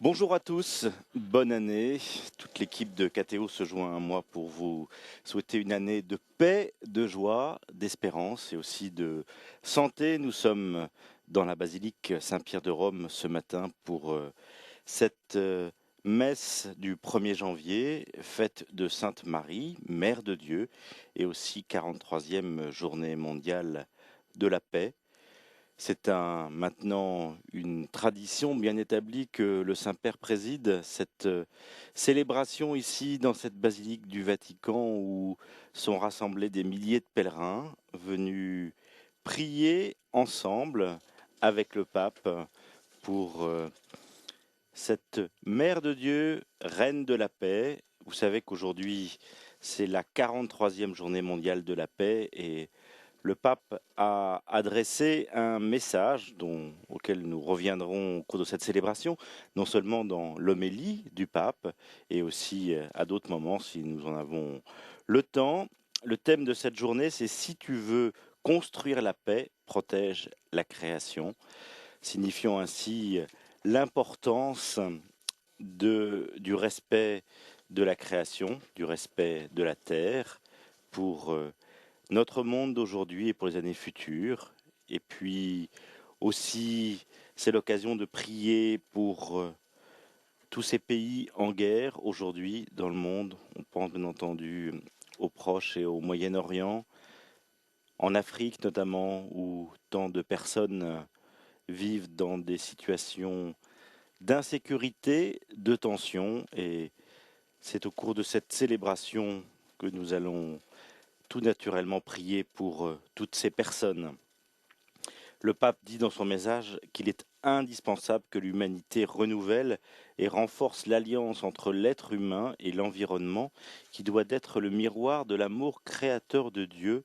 Bonjour à tous, bonne année. Toute l'équipe de KTO se joint à moi pour vous souhaiter une année de paix, de joie, d'espérance et aussi de santé. Nous sommes dans la basilique Saint-Pierre de Rome ce matin pour cette messe du 1er janvier, fête de Sainte Marie, Mère de Dieu, et aussi 43e journée mondiale de la paix. C'est maintenant une tradition bien établie que le Saint-Père préside cette célébration ici dans cette basilique du Vatican où sont rassemblés des milliers de pèlerins venus prier ensemble avec le pape pour cette Mère de Dieu, Reine de la paix. Vous savez qu'aujourd'hui c'est la 43e journée mondiale de la paix et le pape a adressé un message auquel nous reviendrons au cours de cette célébration, non seulement dans l'homélie du pape, et aussi à d'autres moments si nous en avons le temps. Le thème de cette journée, c'est si tu veux construire la paix, protège la création, signifiant ainsi l'importance du respect de la création, du respect de la terre pour notre monde d'aujourd'hui et pour les années futures. Et puis aussi, c'est l'occasion de prier pour tous ces pays en guerre aujourd'hui dans le monde. On pense bien entendu aux Proches et au Moyen-Orient, en Afrique notamment, où tant de personnes vivent dans des situations d'insécurité, de tension. Et c'est au cours de cette célébration que nous allons tout naturellement prier pour toutes ces personnes. Le pape dit dans son message qu'il est indispensable que l'humanité renouvelle et renforce l'alliance entre l'être humain et l'environnement, qui doit être le miroir de l'amour créateur de Dieu,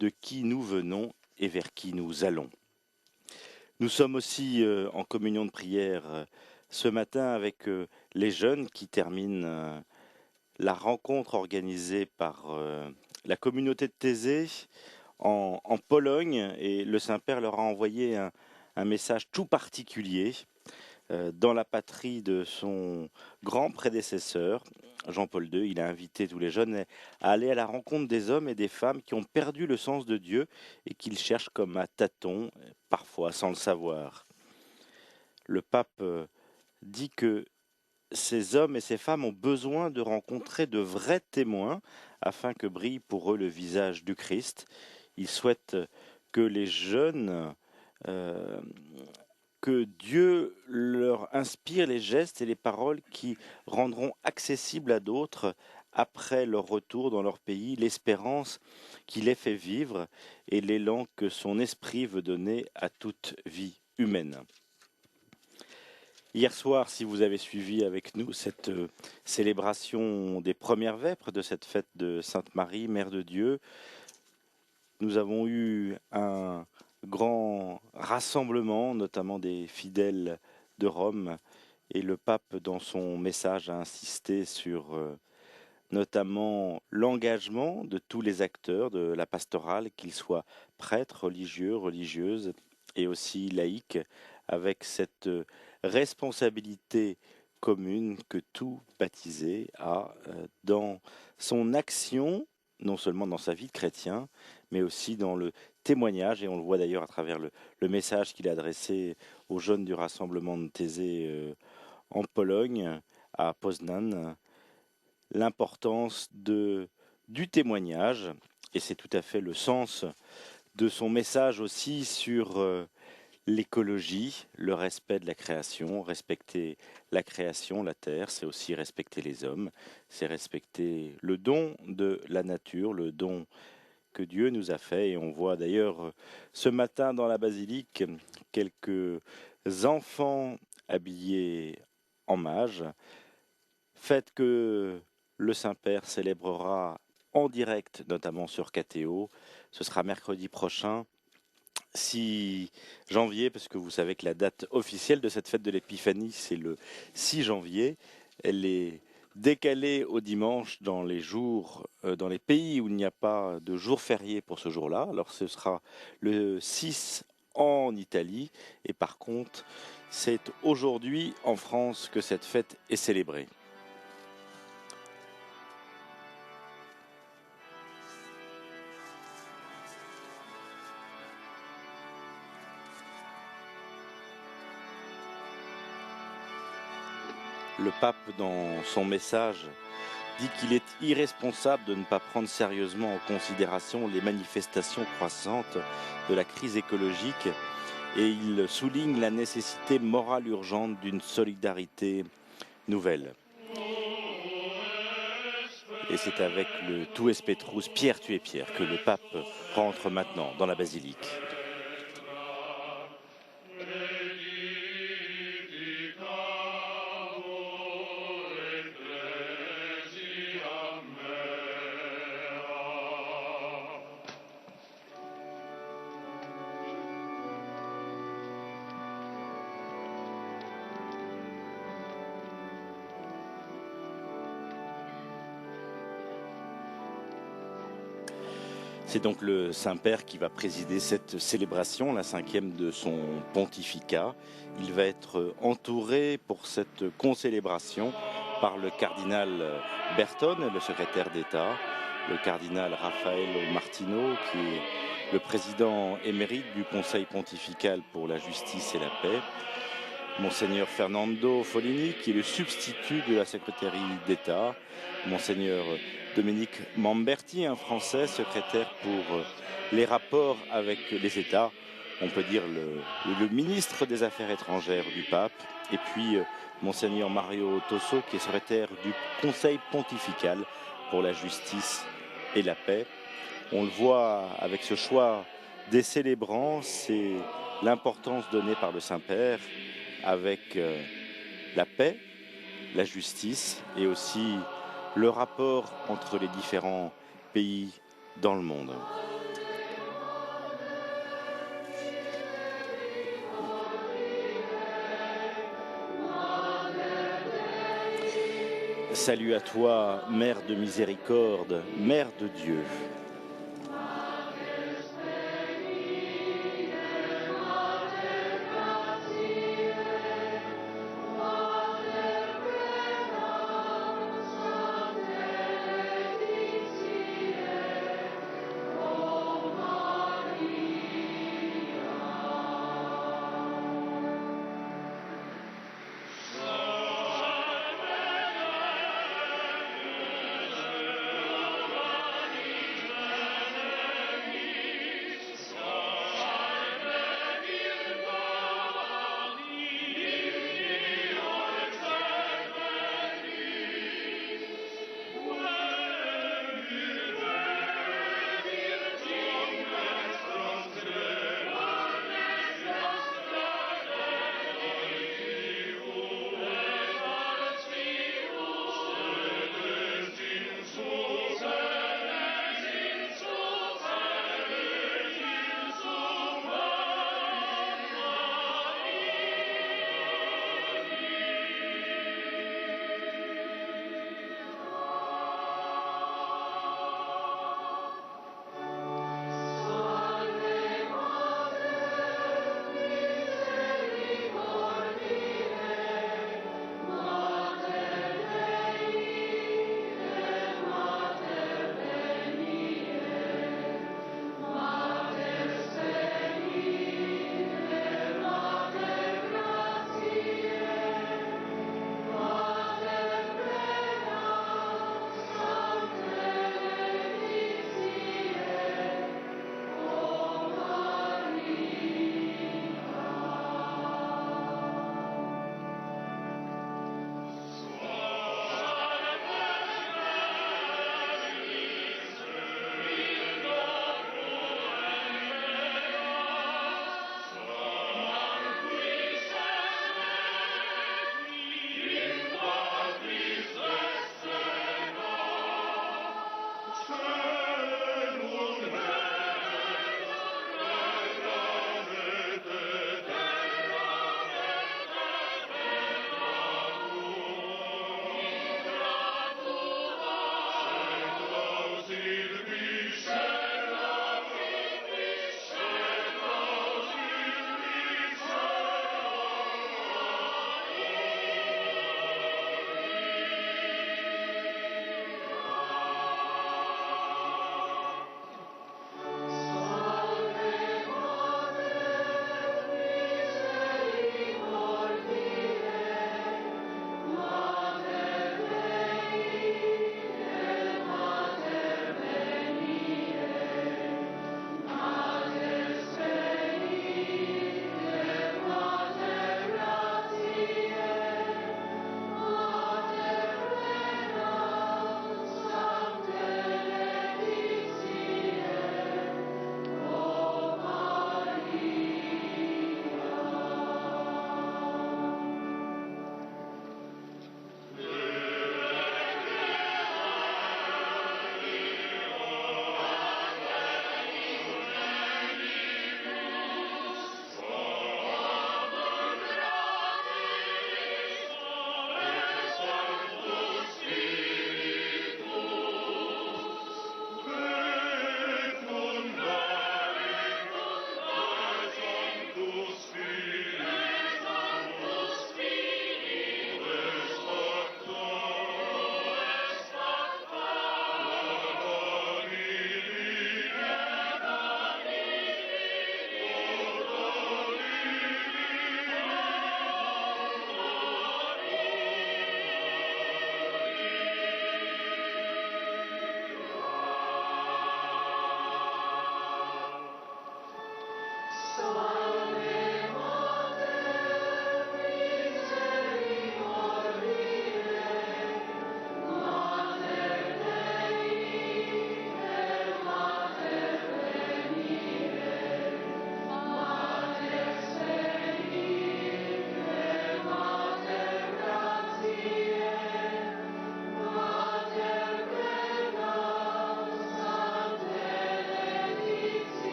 de qui nous venons et vers qui nous allons. Nous sommes aussi en communion de prière ce matin avec les jeunes qui terminent la rencontre organisée par la communauté de Thésée en Pologne, et le Saint-Père leur a envoyé un message tout particulier dans la patrie de son grand prédécesseur, Jean-Paul II. Il a invité tous les jeunes à aller à la rencontre des hommes et des femmes qui ont perdu le sens de Dieu et qu'ils cherchent comme à tâtons, parfois sans le savoir. Le pape dit que ces hommes et ces femmes ont besoin de rencontrer de vrais témoins afin que brille pour eux le visage du Christ. Il souhaite que les jeunes, euh, que Dieu leur inspire les gestes et les paroles qui rendront accessible à d'autres après leur retour dans leur pays l'espérance qui les fait vivre et l'élan que son esprit veut donner à toute vie humaine. Hier soir, si vous avez suivi avec nous cette célébration des premières vêpres de cette fête de Sainte Marie, Mère de Dieu, nous avons eu un grand rassemblement, notamment des fidèles de Rome, et le pape, dans son message, a insisté sur notamment l'engagement de tous les acteurs de la pastorale, qu'ils soient prêtres, religieux, religieuses et aussi laïcs, avec cette responsabilité commune que tout baptisé a dans son action, non seulement dans sa vie de chrétien, mais aussi dans le témoignage, et on le voit d'ailleurs à travers le message qu'il a adressé aux jeunes du rassemblement de Thésée en Pologne, à Poznan, l'importance du témoignage, et c'est tout à fait le sens de son message aussi sur l'écologie, le respect de la création. Respecter la création, la terre, c'est aussi respecter les hommes, c'est respecter le don de la nature, le don que Dieu nous a fait. Et on voit d'ailleurs ce matin dans la basilique quelques enfants habillés en mage, fête que le Saint-Père célébrera en direct, notamment sur KTO. Ce sera mercredi prochain, 6 janvier, parce que vous savez que la date officielle de cette fête de l'Épiphanie, c'est le 6 janvier. Elle est décalée au dimanche dans les jours, dans les pays où il n'y a pas de jour férié pour ce jour-là. Alors ce sera le 6 en Italie. Et par contre, c'est aujourd'hui en France que cette fête est célébrée. Le pape, dans son message, dit qu'il est irresponsable de ne pas prendre sérieusement en considération les manifestations croissantes de la crise écologique et il souligne la nécessité morale urgente d'une solidarité nouvelle. Et c'est avec le Tues Petrus, Pierre tu es Pierre, que le pape rentre maintenant dans la basilique. C'est donc le Saint-Père qui va présider cette célébration, la 5e de son pontificat. Il va être entouré pour cette concélébration par le cardinal Bertone, le secrétaire d'État, le cardinal Raffaello Martino, qui est le président émérite du Conseil pontifical pour la justice et la paix, Monseigneur Fernando Follini, qui est le substitut de la secrétaire d'État, Monseigneur Dominique Mamberti, un Français, secrétaire pour les rapports avec les États, on peut dire le ministre des Affaires étrangères du pape, et puis Monseigneur Mario Tosso, qui est secrétaire du Conseil pontifical pour la justice et la paix. On le voit avec ce choix des célébrants, c'est l'importance donnée par le Saint-Père avec la paix, la justice et aussi le rapport entre les différents pays dans le monde. Salut à toi, Mère de miséricorde, Mère de Dieu.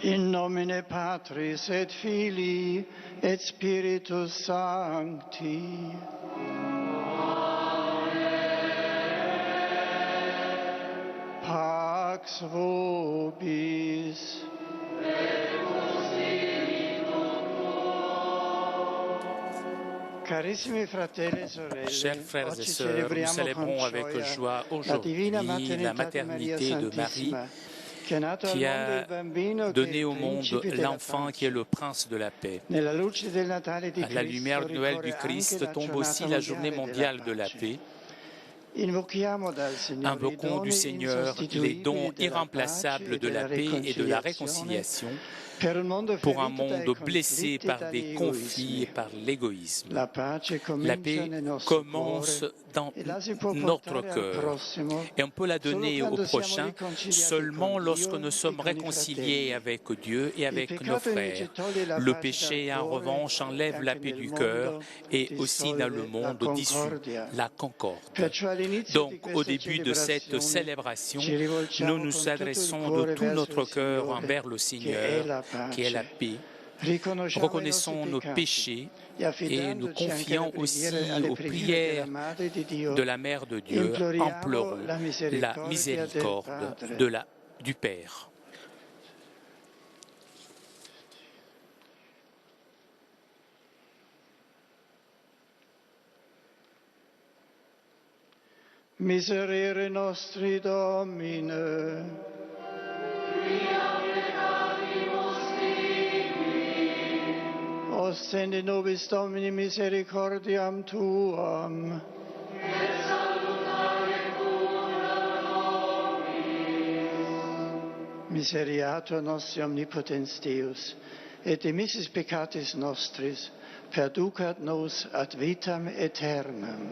In nomine Patris et Filii et Spiritus Sancti. Pax vobis. Chers frères et sœurs, nous célébrons avec joie aujourd'hui la maternité de Marie qui a donné au monde l'enfant qui est le prince de la paix. À la lumière de Noël du Christ tombe aussi la journée mondiale de la paix. Invoquons du Seigneur les dons irremplaçables de la paix et de la réconciliation pour un monde blessé par des conflits et par l'égoïsme. La paix commence dans notre cœur et on peut la donner au prochain seulement lorsque nous sommes réconciliés avec Dieu et avec nos frères. Le péché, en revanche, enlève la paix du cœur et aussi dans le monde dissout la concorde. Donc, au début de cette célébration, nous nous adressons de tout notre cœur envers le Seigneur, qui est la paix. Reconnaissons nos péchés et nous confions aussi aux prières de la Mère de Dieu, implorons la miséricorde du Père. Miserere nostri Domine. Ostende nobis Domini misericordiam Tuam. Et salutare cura nobis. Miseriatur nostri omnipotens Deus, et dimissis peccatis nostris, perducat nos ad vitam aeternam.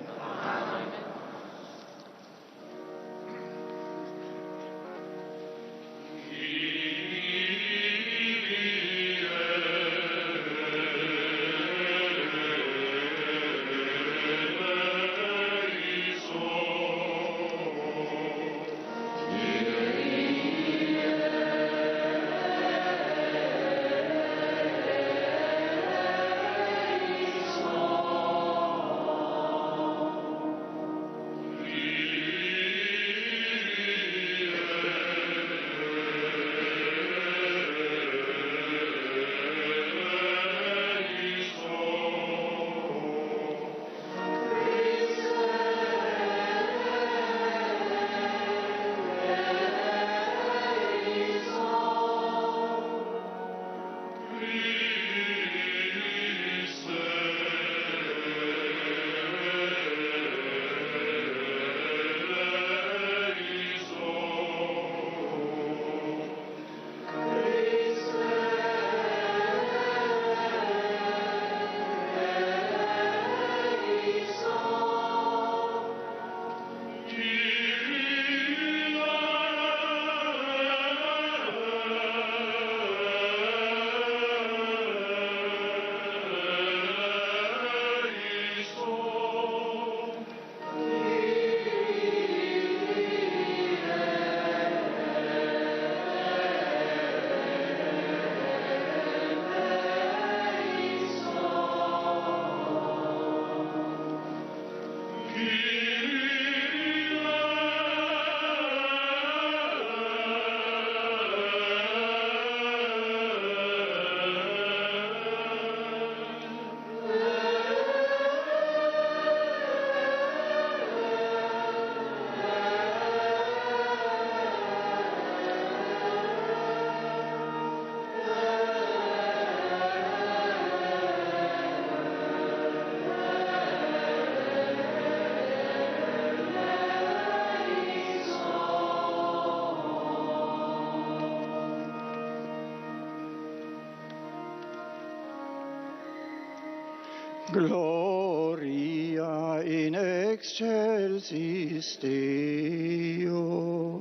Gloria in excelsis Deo.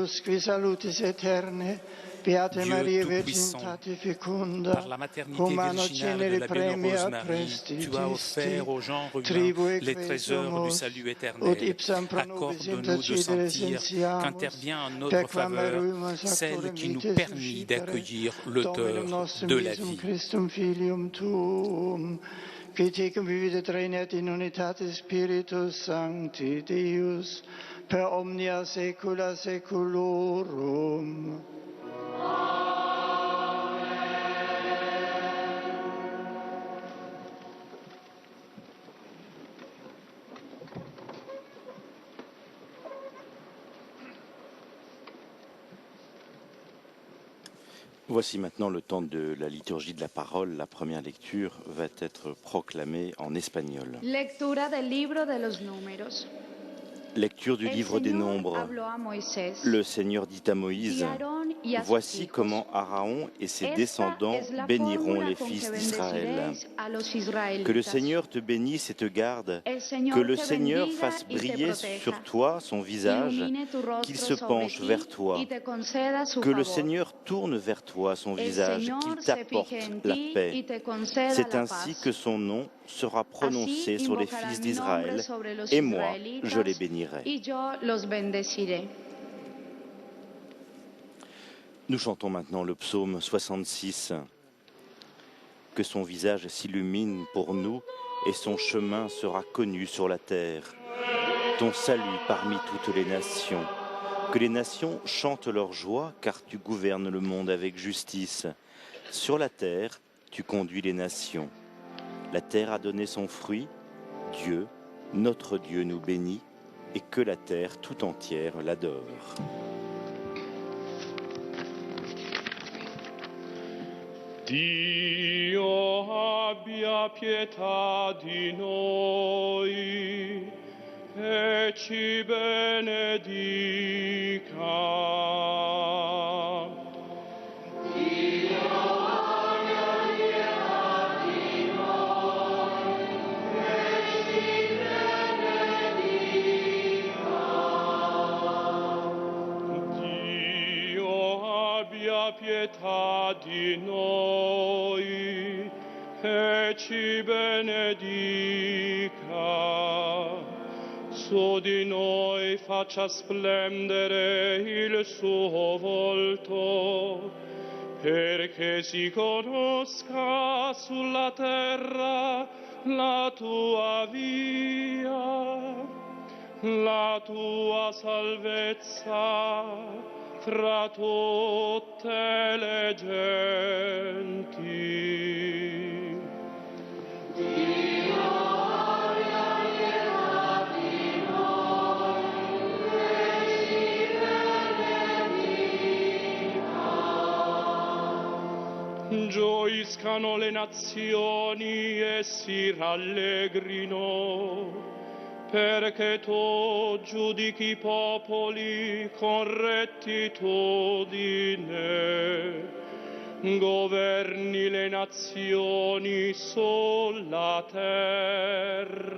Dieu Tout-Puissant, par la maternité virginale de la Bienheureuse Marie, tu as offert aux genres humains les trésors du salut éternel. Accorde-nous de sentir qu'intervient en notre faveur celle qui nous permit d'accueillir l'auteur de la vie. Qui tecum vivit reinet in unitatis Spiritus Sancti Deus, per omnia saecula saeculorum. Voici maintenant le temps de la liturgie de la parole. La première lecture va être proclamée en espagnol. Lectura del libro de los números. Lecture du livre des Nombres. Le Seigneur dit à Moïse, « Voici comment Aaron et ses descendants béniront les fils d'Israël. Que le Seigneur te bénisse et te garde, que le Seigneur fasse briller sur toi son visage, qu'il se penche vers toi, que le Seigneur tourne vers toi son visage, qu'il t'apporte la paix. C'est ainsi que son nom sera prononcé sur les fils d'Israël, et moi, je les bénirai. » Nous chantons maintenant le psaume 66. Que son visage s'illumine pour nous et son chemin sera connu sur la terre. Ton salut parmi toutes les nations. Que les nations chantent leur joie car tu gouvernes le monde avec justice. Sur la terre, tu conduis les nations. La terre a donné son fruit. Dieu, notre Dieu, nous bénit et que la terre tout entière l'adore. Dio abbia pietà di noi e ci benedica. Pietà di noi e ci benedica, su di noi faccia splendere il suo volto, perché si conosca sulla terra la tua via, la tua salvezza tra tutte le genti. Dio abbia pietà di noi e ci benedica. Gioiscano le nazioni e si rallegrino, perché tu giudichi i popoli con rettitudine, governi le nazioni sulla terra.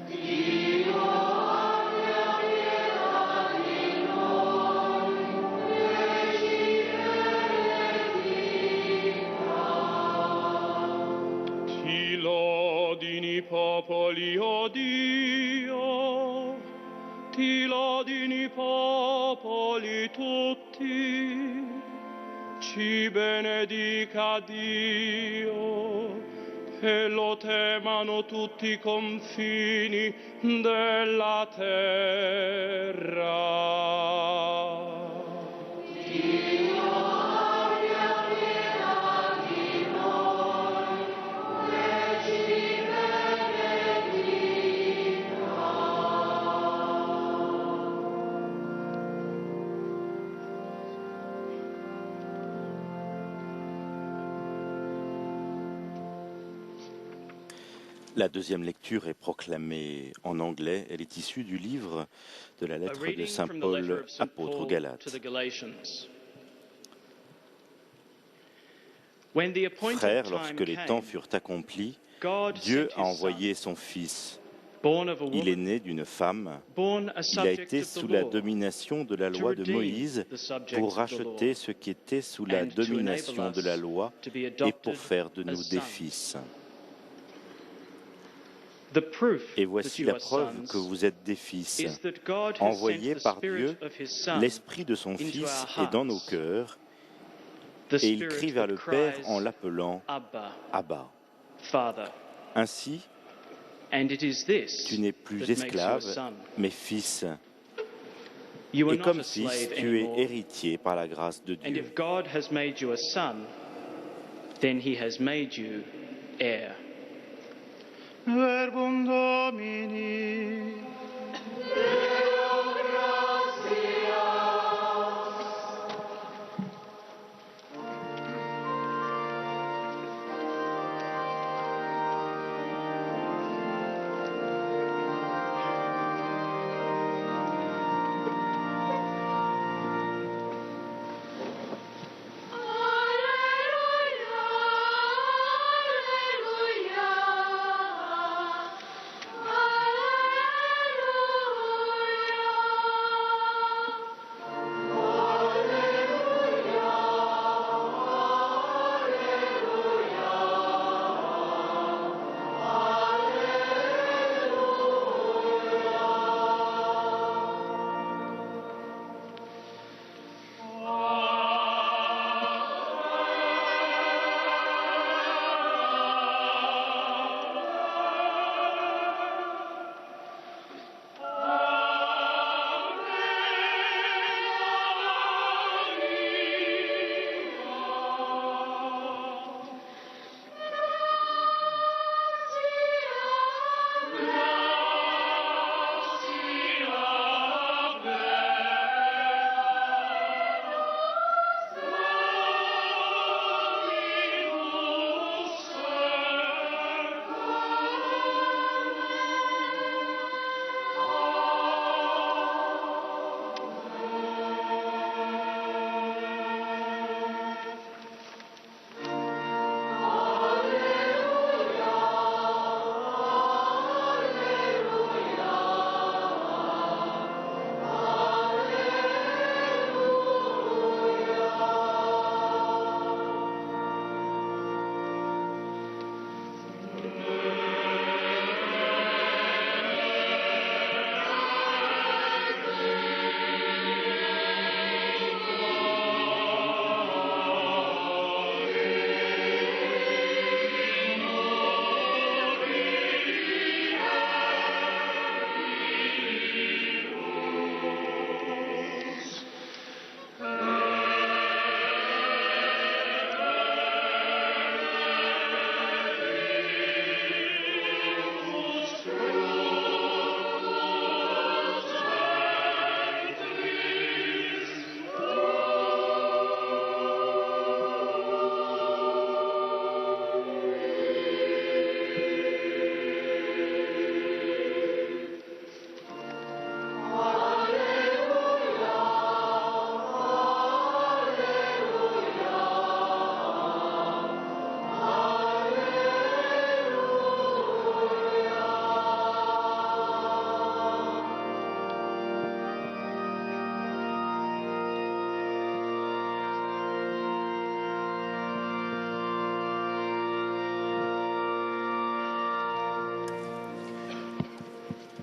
Dio abbia pietà di noi e ci benedica. Ti lodino i popoli, o Dio, ti lodino i popoli tutti, ci benedica Dio e lo temano tutti i confini della terra. La deuxième lecture est proclamée en anglais. Elle est issue du livre de la lettre de Saint Paul, apôtre aux Galates. Frères, lorsque les temps furent accomplis, Dieu a envoyé son Fils. Il est né d'une femme. Il a été sous la domination de la loi de Moïse pour racheter ceux qui étaient sous la domination de la loi et pour faire de nous des fils. Et voici la preuve que vous êtes des fils, envoyés par Dieu. L'Esprit de son Fils est dans nos cœurs, et il crie vers le Père en l'appelant Abba. Ainsi, tu n'es plus esclave, mais fils. Et comme fils, tu es héritier par la grâce de Dieu. Verbum Domini.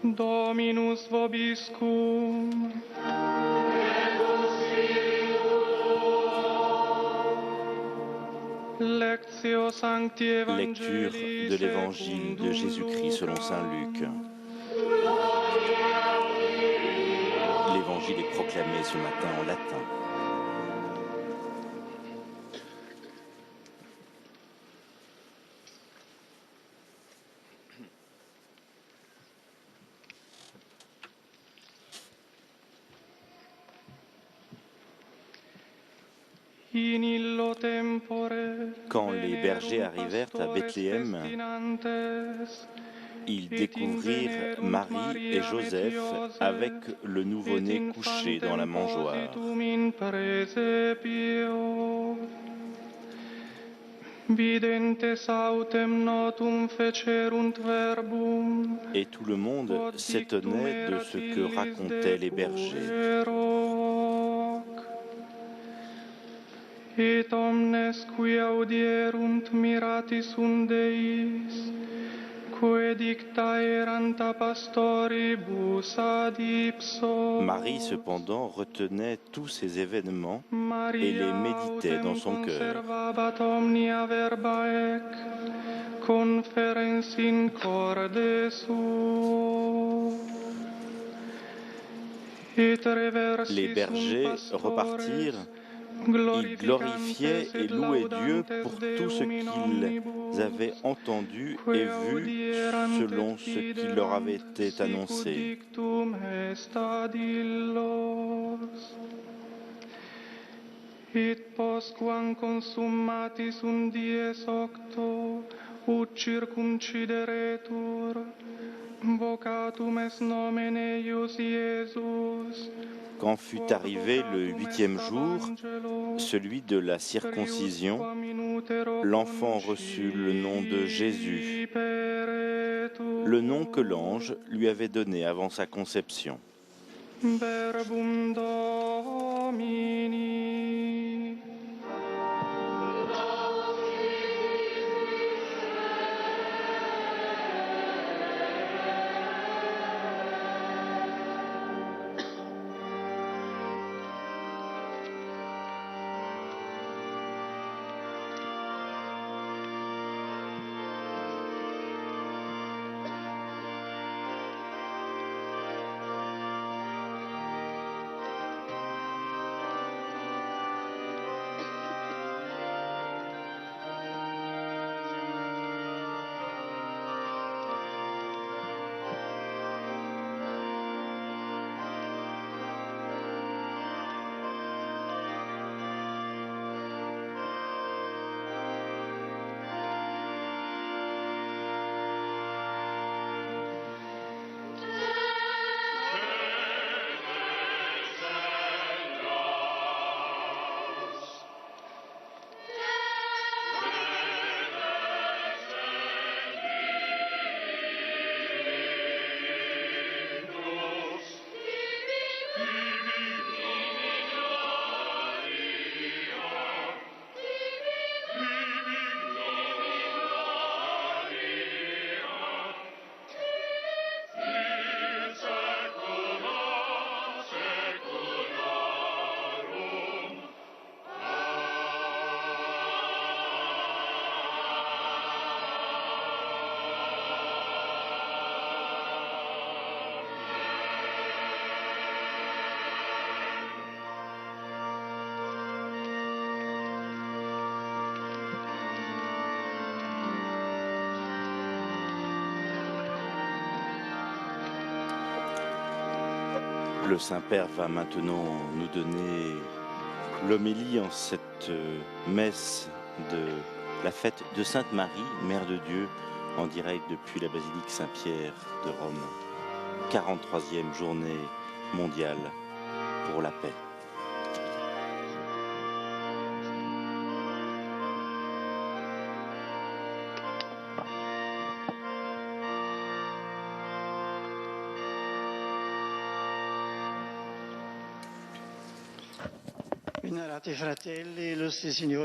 Dominus vobiscum. Lectio Sancti Lecture de l'Évangile de Jésus-Christ selon saint Luc. L'Évangile est proclamé ce matin en latin. Quand les bergers arrivèrent à Bethléem, ils découvrirent Marie et Joseph avec le nouveau-né couché dans la mangeoire. Et tout le monde s'étonnait de ce que racontaient les bergers. Et omnes qui audierunt mirati sunt Deis, quae dicta erant a pastoribus ad ipso. Marie, cependant, retenait tous ces événements et les méditait dans son cœur. Omnia verba ec, conferens in corde suo. Les bergers repartirent. Ils glorifiaient et louaient Dieu pour tout ce qu'ils avaient entendu et vu selon ce qui leur avait été annoncé. Et postquam consummatis sunt dies octo, ut circumcideretur, vocatum est nomen eius Iesus. Quand fut arrivé le 8e jour, celui de la circoncision, l'enfant reçut le nom de Jésus, le nom que l'ange lui avait donné avant sa conception. Verbum Domini. Le Saint-Père va maintenant nous donner l'homélie en cette messe de la fête de Sainte Marie, Mère de Dieu, en direct depuis la basilique Saint-Pierre de Rome. 43e journée mondiale pour la paix.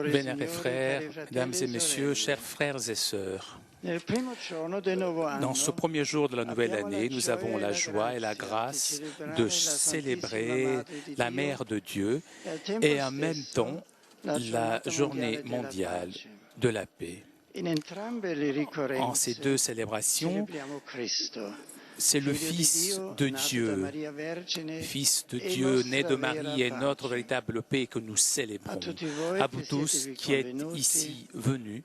Vénérés frères, mesdames et messieurs, chers frères et sœurs, dans ce premier jour de la nouvelle année, nous avons la joie et la grâce de célébrer la Mère de Dieu et en même temps la journée mondiale de la paix. En ces deux célébrations, c'est le Fils de Dieu, né de Marie et notre véritable paix que nous célébrons. À vous tous qui êtes ici venus,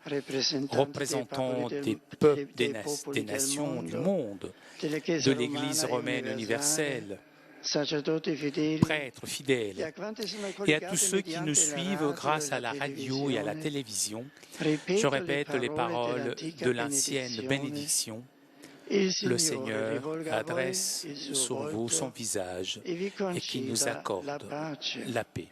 représentants des peuples, des nations, du monde, de l'Église romaine universelle, prêtres fidèles, et à tous ceux qui nous suivent grâce à la radio et à la télévision, je répète les paroles de l'ancienne bénédiction. Le Seigneur adresse sur vous son visage et qui nous accorde la paix.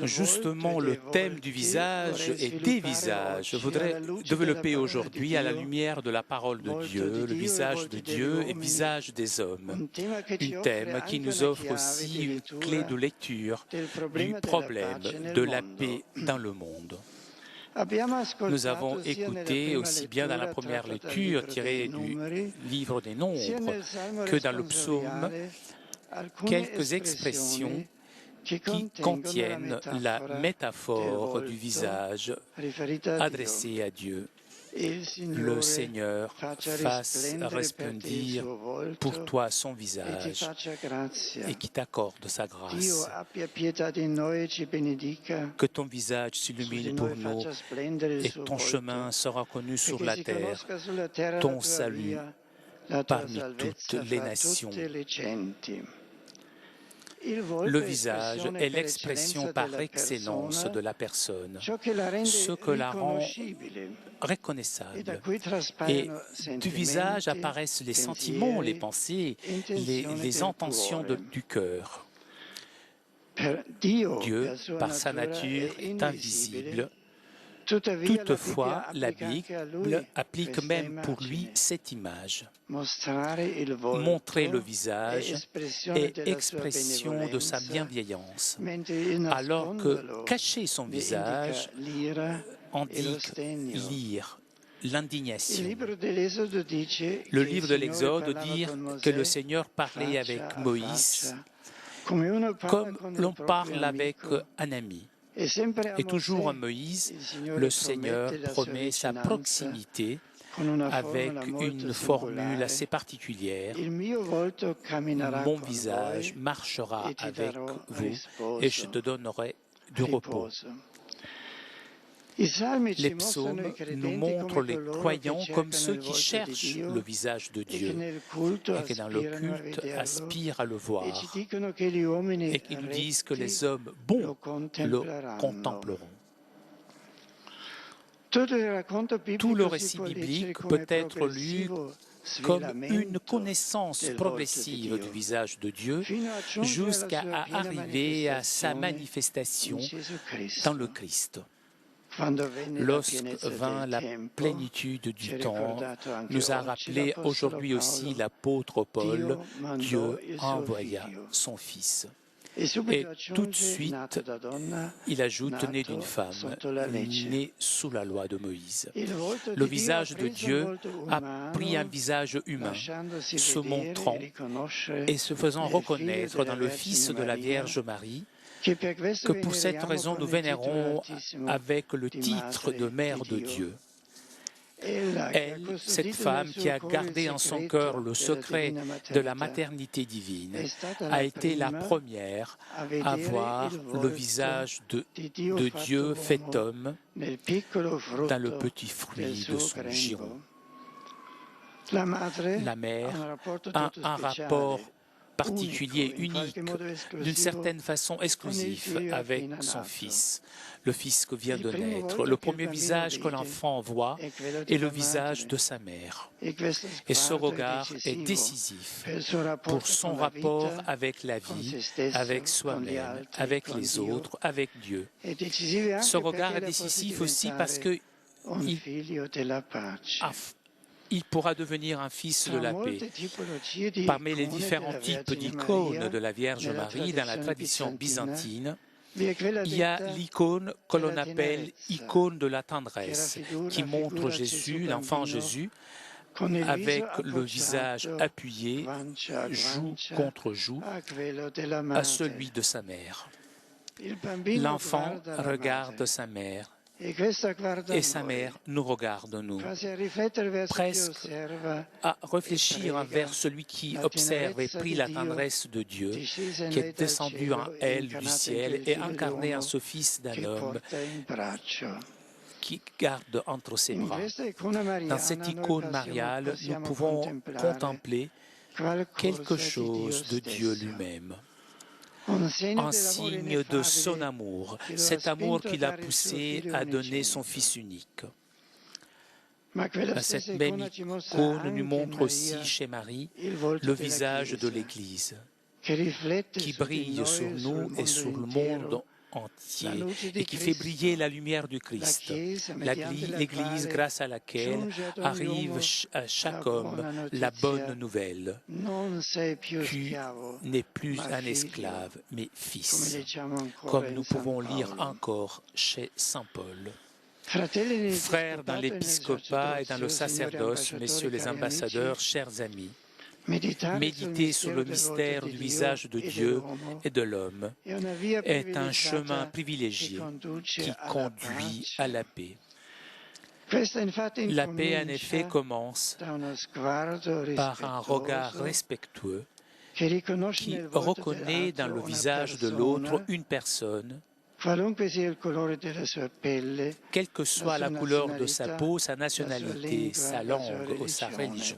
Justement, le thème du visage et des visages, je voudrais développer aujourd'hui à la lumière de la parole de Dieu, le visage de Dieu et le visage des hommes. Un thème qui nous offre aussi une clé de lecture du problème de la paix dans le monde. Nous avons écouté aussi bien dans la première lecture tirée du livre des Nombres que dans le psaume quelques expressions qui contiennent la métaphore du visage adressé à Dieu. Le Seigneur fasse resplendir pour toi son visage et qui t'accorde sa grâce. Que ton visage s'illumine pour nous et ton chemin sera connu sur la terre, ton salut parmi toutes les nations. Le visage est l'expression par excellence de la personne, ce que la rend reconnaissable. Et du visage apparaissent les sentiments, les pensées, les intentions du cœur. Dieu, par sa nature, est invisible. Toutefois, la Bible applique même pour lui cette image. Montrer le visage est expression de sa bienveillance, alors que cacher son visage indique lire l'indignation. Le livre de l'Exode dit que le Seigneur parlait avec Moïse comme l'on parle avec un ami. Et toujours à Moïse, le Seigneur promet sa proximité avec une formule assez particulière. Mon visage marchera avec vous et je te donnerai du repos. Les psaumes nous montrent les croyants comme ceux qui cherchent le visage de Dieu et qui dans le culte aspirent à le voir et qui nous disent que les hommes bons le contempleront. Tout le récit biblique peut être lu comme une connaissance progressive du visage de Dieu jusqu'à arriver à sa manifestation dans le Christ. Lorsque vint la plénitude du temps, nous a rappelé aujourd'hui aussi l'apôtre Paul, Dieu envoya son Fils. Et tout de suite, il ajoute né d'une femme, née sous la loi de Moïse. Le visage de Dieu a pris un visage humain, se montrant et se faisant reconnaître dans le Fils de la Vierge Marie, que pour cette raison nous vénérons avec le titre de Mère de Dieu. Elle, cette femme qui a gardé en son cœur le secret de la maternité divine, a été la première à voir le visage de Dieu fait homme dans le petit fruit de son giron. La mère a un rapport particulier, unique, d'une certaine façon exclusif avec son Fils, le Fils qui vient de naître. Le premier visage que l'enfant voit est le visage de sa mère. Et ce regard est décisif pour son rapport avec la vie, avec soi-même, avec les autres, avec Dieu. Ce regard est décisif aussi parce que il pourra devenir un fils de la paix. Parmi les différents types d'icônes de la Vierge Marie dans la tradition byzantine, il y a l'icône que l'on appelle icône de la tendresse, qui montre Jésus, l'enfant Jésus, avec le visage appuyé, joue contre joue, à celui de sa mère. L'enfant regarde sa mère. Et sa mère nous regarde, nous, presque à réfléchir envers celui qui observe et prie la tendresse de Dieu, qui est descendu en elle du ciel et incarné en ce Fils d'un homme qui garde entre ses bras. Dans cette icône mariale, nous pouvons contempler quelque chose de Dieu lui-même. Un signe de son amour, cet amour qui l'a poussé à donner son Fils unique. Cette même icône nous montre aussi chez Marie le visage de l'Église, qui brille sur nous et sur le monde entier et qui fait briller la lumière du Christ. L'Église grâce à laquelle arrive à chaque homme la bonne nouvelle. Tu n'es plus un esclave, mais fils, comme nous pouvons lire encore chez Saint Paul. Frères dans l'épiscopat et dans le sacerdoce, messieurs les ambassadeurs, chers amis, méditer sur le mystère du visage de Dieu et de l'homme est un chemin privilégié qui conduit à la paix. La paix, en effet, commence par un regard respectueux qui reconnaît dans le visage de l'autre une personne, quelle que soit la couleur de sa peau, sa nationalité, sa langue ou sa religion.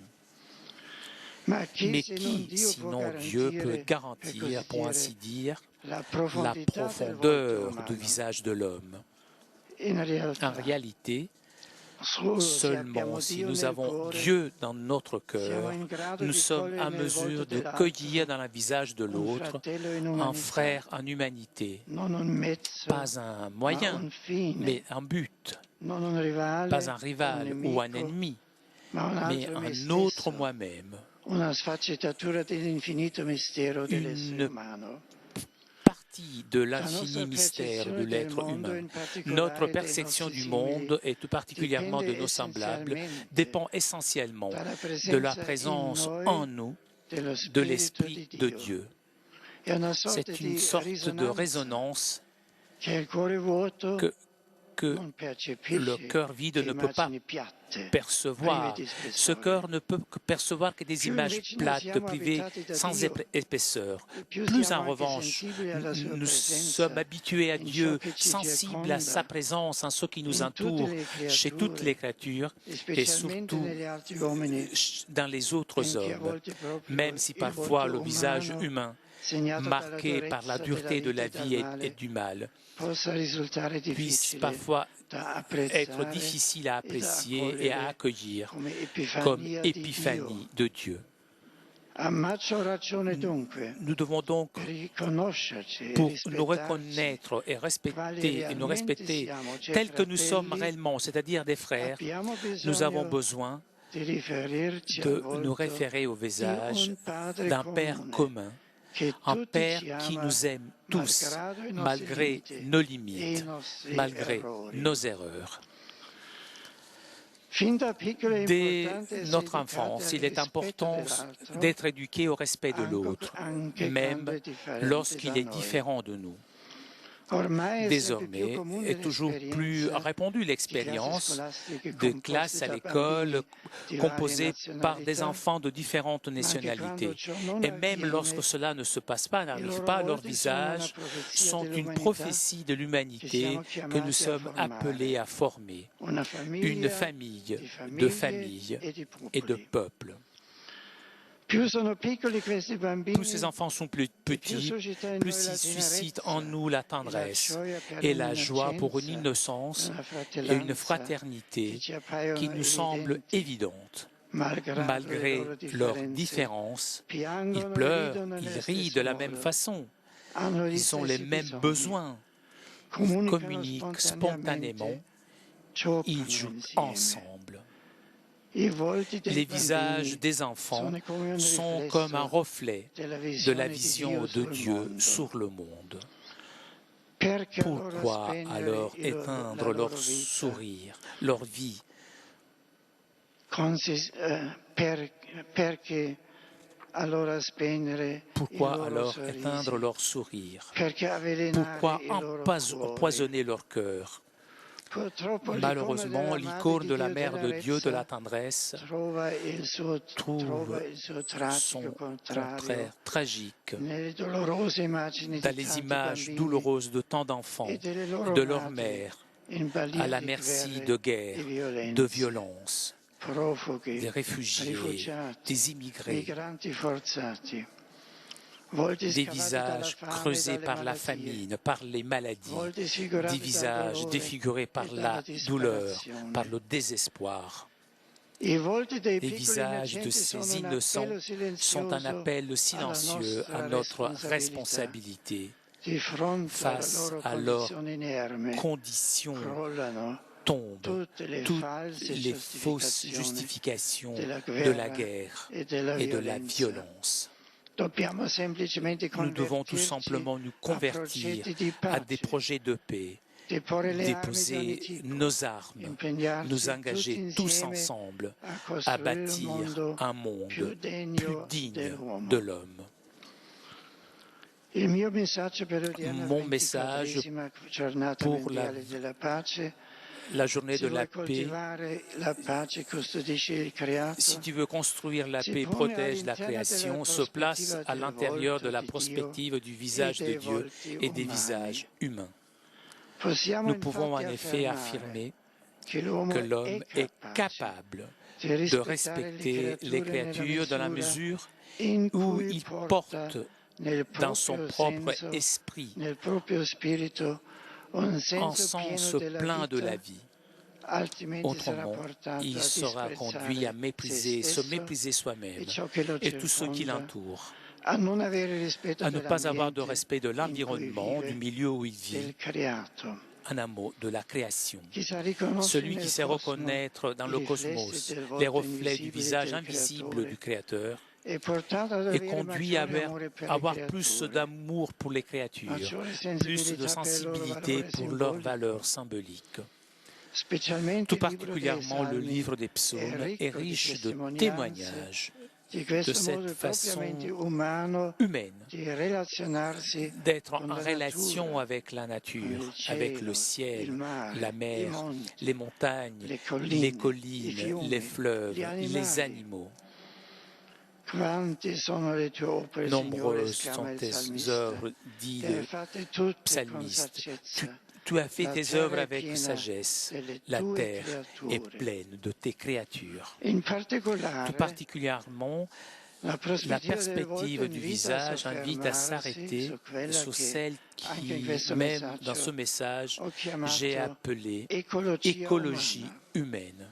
Mais qui, sinon Dieu, peut garantir, pour ainsi dire, la profondeur du visage de l'homme? En réalité, seulement si nous avons Dieu dans notre cœur, nous sommes en mesure de cueillir dans le visage de l'autre un frère en humanité, pas un moyen, mais un but, pas un rival ou un ennemi, mais un autre moi-même. Une partie de l'infini mystère de l'être humain. Notre perception du monde, et tout particulièrement de nos semblables, dépend essentiellement de la présence en nous de l'Esprit de Dieu. C'est une sorte de résonance que le cœur vide ne peut pas percevoir. Ce cœur ne peut percevoir que des images plates, privées, sans épaisseur. Plus en revanche, nous sommes habitués à Dieu, sensibles à sa présence en ce qui nous entoure, chez toutes les créatures et surtout dans les autres hommes, même si parfois le visage humain, marqué par la dureté de la vie et du mal, puisse parfois être difficile à apprécier et à accueillir comme épiphanie de Dieu. Nous devons donc, pour nous reconnaître et nous respecter tels que nous sommes réellement, c'est-à-dire des frères, nous avons besoin de nous référer au visage d'un Père commun, un Père qui nous aime tous, malgré nos limites, malgré nos erreurs. Dès notre enfance, il est important d'être éduqué au respect de l'autre, même lorsqu'il est différent de nous. Désormais est toujours plus répandue l'expérience de classes à l'école composées par des enfants de différentes nationalités. Et même lorsque cela ne se passe pas, n'arrive pas, leurs visages sont une prophétie de l'humanité que nous sommes appelés à former. Une famille de familles et de peuples. Plus ces enfants sont plus petits, plus ils suscitent en nous la tendresse et la joie pour une innocence et une fraternité qui nous semblent évidentes. Malgré leurs différences, ils pleurent, ils rient de la même façon, ils ont les mêmes besoins, ils communiquent spontanément, ils jouent ensemble. Les visages des enfants sont comme un reflet de la vision de Dieu sur le monde. Pourquoi alors éteindre leur sourire, leur vie? Pourquoi alors éteindre leur sourire? Pourquoi empoisonner leur cœur? Malheureusement, l'icône de la Mère de Dieu de la tendresse trouve son contraire tragique dans les images douloureuses de tant d'enfants, de leur mère, à la merci de guerre, de violence, des réfugiés, des immigrés, des visages creusés par la famine, par les maladies, des visages défigurés par la douleur, par le désespoir. Les visages de ces innocents sont un appel silencieux à notre responsabilité. Face à leurs conditions tombent toutes les fausses justifications de la guerre et de la violence. Nous devons tout simplement nous convertir à des projets de paix, déposer nos armes, nous engager tous ensemble à bâtir un monde plus digne de l'homme. Mon message pour la journée de la paix, si tu veux construire la paix, protège la création, se place à l'intérieur de la perspective du visage de Dieu et des visages humains. Nous pouvons en effet affirmer que l'homme est capable de respecter les créatures dans la mesure où il porte dans son propre esprit un sens plein de la vie. Autrement, il sera conduit à se mépriser soi-même et tous ceux qui l'entourent, à ne pas avoir de respect de l'environnement, du milieu où il vit, en un mot, de la création. Celui qui sait reconnaître dans le cosmos les reflets du visage invisible du Créateur est conduit à avoir plus d'amour pour les créatures, plus de sensibilité pour leurs valeurs symboliques. Tout particulièrement, le livre des psaumes est riche de témoignages de cette façon humaine d'être en relation avec la nature, avec le ciel, la mer, les montagnes, les collines, les fleuves, les animaux. Nombreuses sont tes œuvres, dit le psalmiste. Tu as fait tes œuvres avec sagesse. La terre est pleine de tes créatures. Tout particulièrement, la perspective du visage invite à s'arrêter sur celle qui, même dans ce message, j'ai appelé écologie humaine.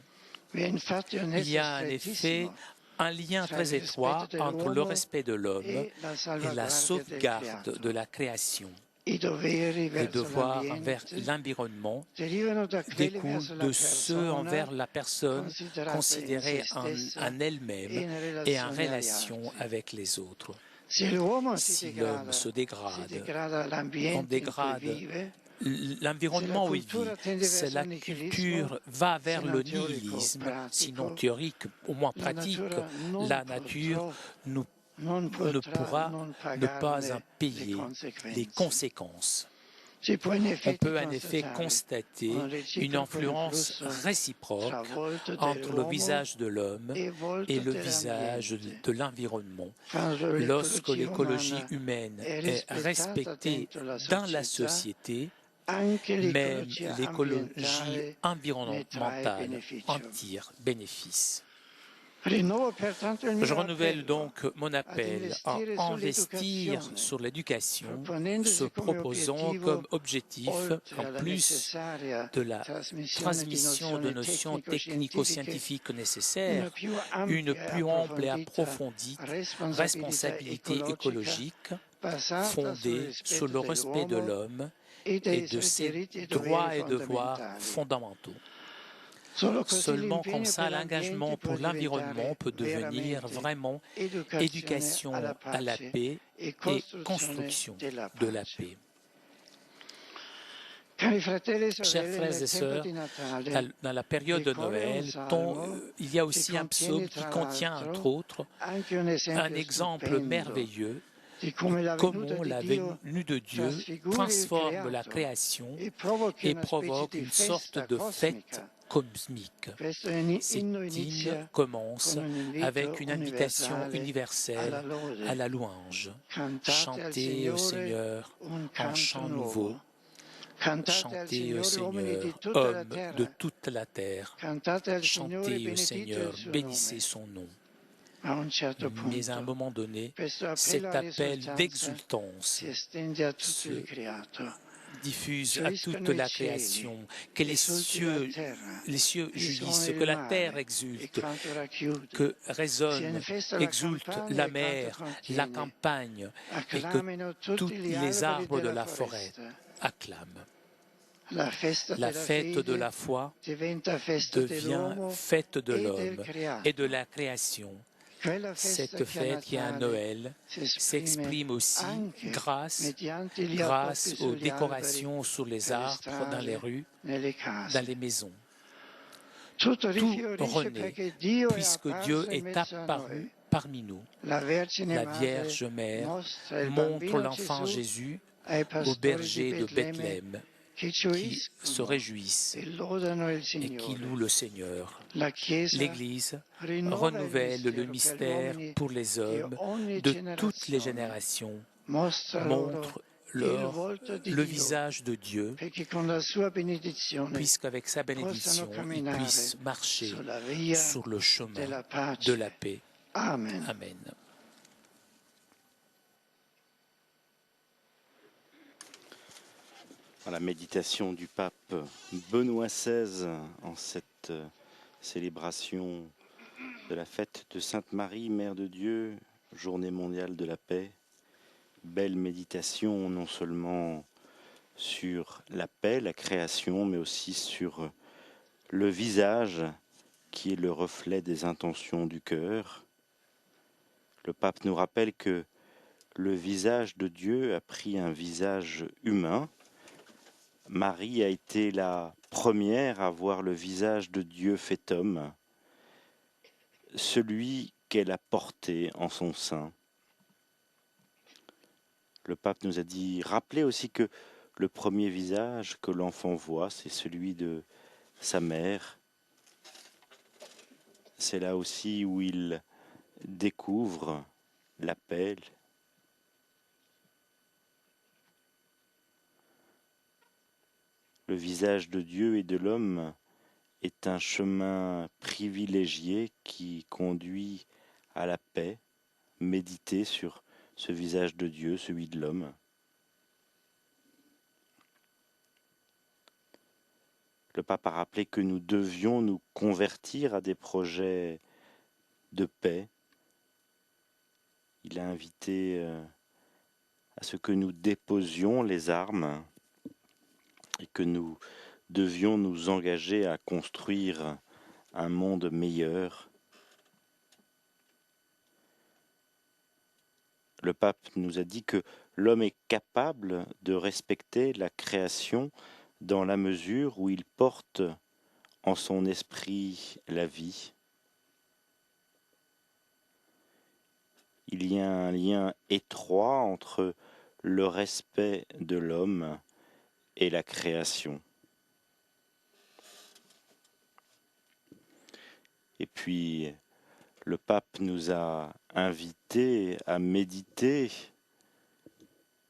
Il y a en effet un lien très étroit entre le respect de l'homme et la sauvegarde de la création. Les devoirs envers l'environnement découlent de ceux envers la personne considérée en elle-même et en relation avec les autres. Si l'homme se dégrade, on dégrade l'environnement où il vit. La culture va vers le nihilisme, sinon théorique, au moins pratique. La nature ne pourra ne pas en payer les conséquences. On peut en effet constater une influence réciproque entre le visage de l'homme et le visage de l'environnement. Lorsque l'écologie humaine est respectée dans la société, même l'écologie environnementale en tire bénéfice. Je renouvelle donc mon appel à investir sur l'éducation, se proposant comme objectif, en plus de la transmission de notions technico-scientifiques nécessaires, une plus ample et approfondie responsabilité écologique fondée sur le respect de l'homme et de ses droits et devoirs fondamentaux. Seulement comme ça, l'engagement pour l'environnement peut devenir vraiment éducation à la paix et construction de la paix. Chers frères et sœurs, dans la période de Noël, il y a aussi un psaume qui contient, entre autres, un exemple merveilleux comment la venue de Dieu transforme la création et provoque une sorte de fête cosmique. Cet hymne commence avec une invitation universelle à la louange. Chantez au Seigneur un chant nouveau. Chantez au Seigneur, hommes de toute la terre. Chantez au Seigneur, bénissez son nom. Mais à un moment donné, cet appel d'exultance se diffuse à toute la création, que les cieux jouissent, que la terre exulte, que résonne, exulte la mer, la campagne, et que tous les arbres de la forêt acclament. La fête de la foi devient fête de l'homme et de la création. Cette fête qui est à Noël s'exprime aussi grâce aux décorations sur les arbres, dans les rues, dans les maisons. Tout renaît, puisque Dieu est apparu parmi nous. La Vierge Mère montre l'enfant Jésus aux bergers de Bethléem, qui se réjouissent et qui louent le Seigneur. L'Église renouvelle le mystère pour les hommes de toutes les générations, montre le visage de Dieu, puisqu'avec sa bénédiction, ils puissent marcher sur le chemin de la paix. Amen. La méditation du pape Benoît XVI en cette célébration de la fête de Sainte Marie, Mère de Dieu, Journée mondiale de la paix. Belle méditation non seulement sur la paix, la création, mais aussi sur le visage qui est le reflet des intentions du cœur. Le pape nous rappelle que le visage de Dieu a pris un visage humain. Marie a été la première à voir le visage de Dieu fait homme, celui qu'elle a porté en son sein. Le pape nous a dit, rappelez aussi que le premier visage que l'enfant voit, c'est celui de sa mère. C'est là aussi où il découvre la paix. Le visage de Dieu et de l'homme est un chemin privilégié qui conduit à la paix. Méditer sur ce visage de Dieu, celui de l'homme. Le pape a rappelé que nous devions nous convertir à des projets de paix. Il a invité à ce que nous déposions les armes et que nous devions nous engager à construire un monde meilleur. Le pape nous a dit que l'homme est capable de respecter la création dans la mesure où il porte en son esprit la vie. Il y a un lien étroit entre le respect de l'homme et la création. Et puis, le pape nous a invités à méditer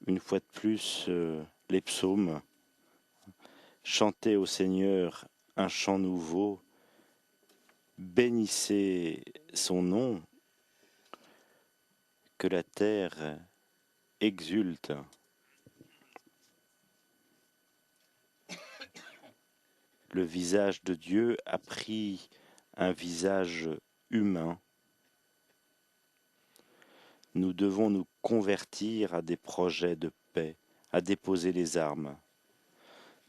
une fois de plus les psaumes, chanter au Seigneur un chant nouveau, bénissez son nom, que la terre exulte. Le visage de Dieu a pris un visage humain. Nous devons nous convertir à des projets de paix, à déposer les armes.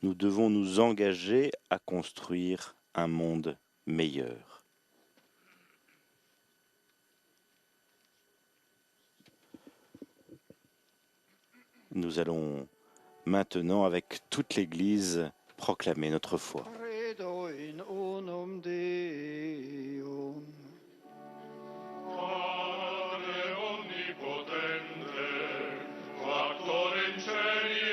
Nous devons nous engager à construire un monde meilleur. Nous allons maintenant, avec toute l'Église, proclamer notre foi. Christus,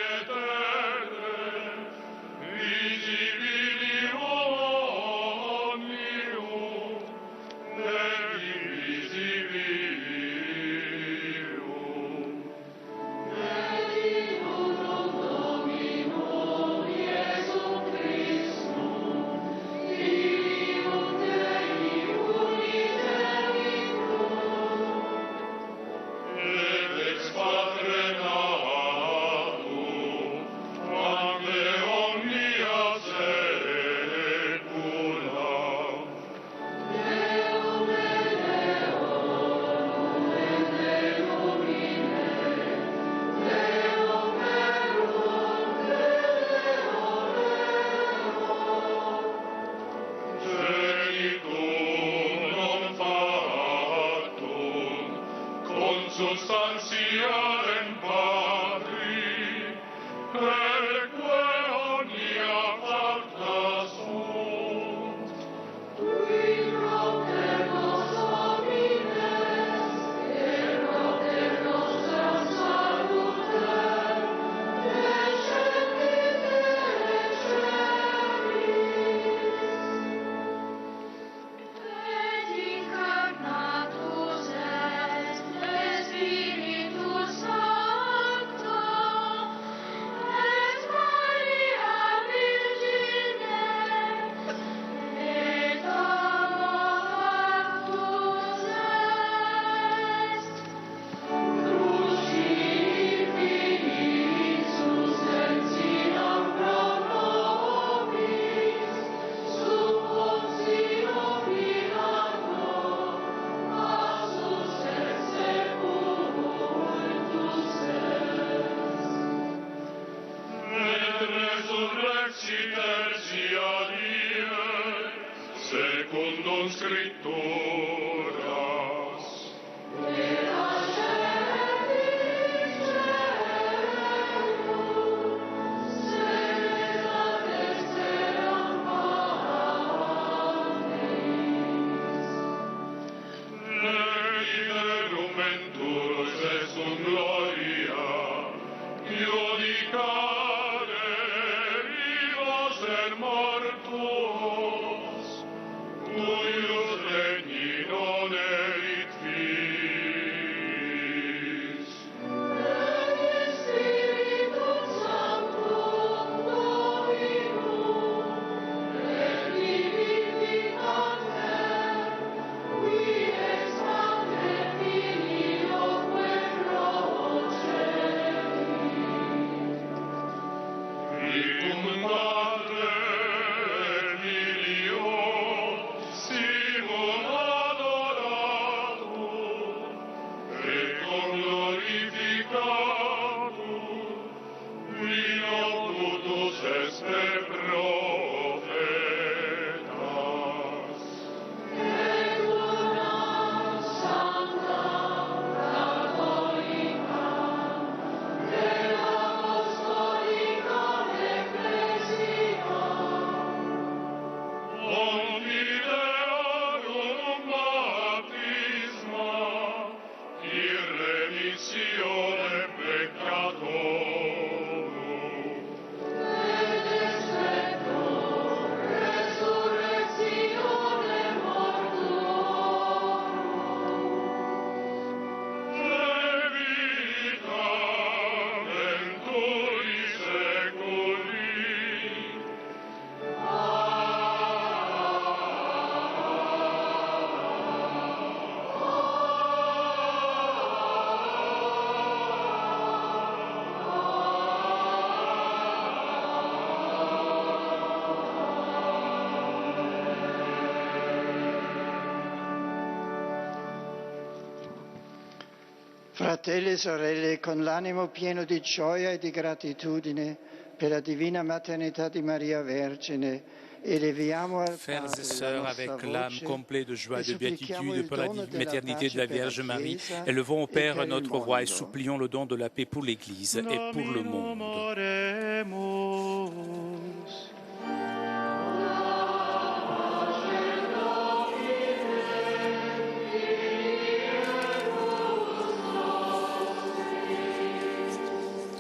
Fratelli e sorelle, con l'animo pieno di gioia e di gratitudine per la divina maternità di Maria Vergine, Frères et sœurs, avec l'âme complète de joie et de béatitude pour la maternité de la Vierge Marie, élevons au Père notre voix et supplions le don de la paix pour l'Église et pour le monde.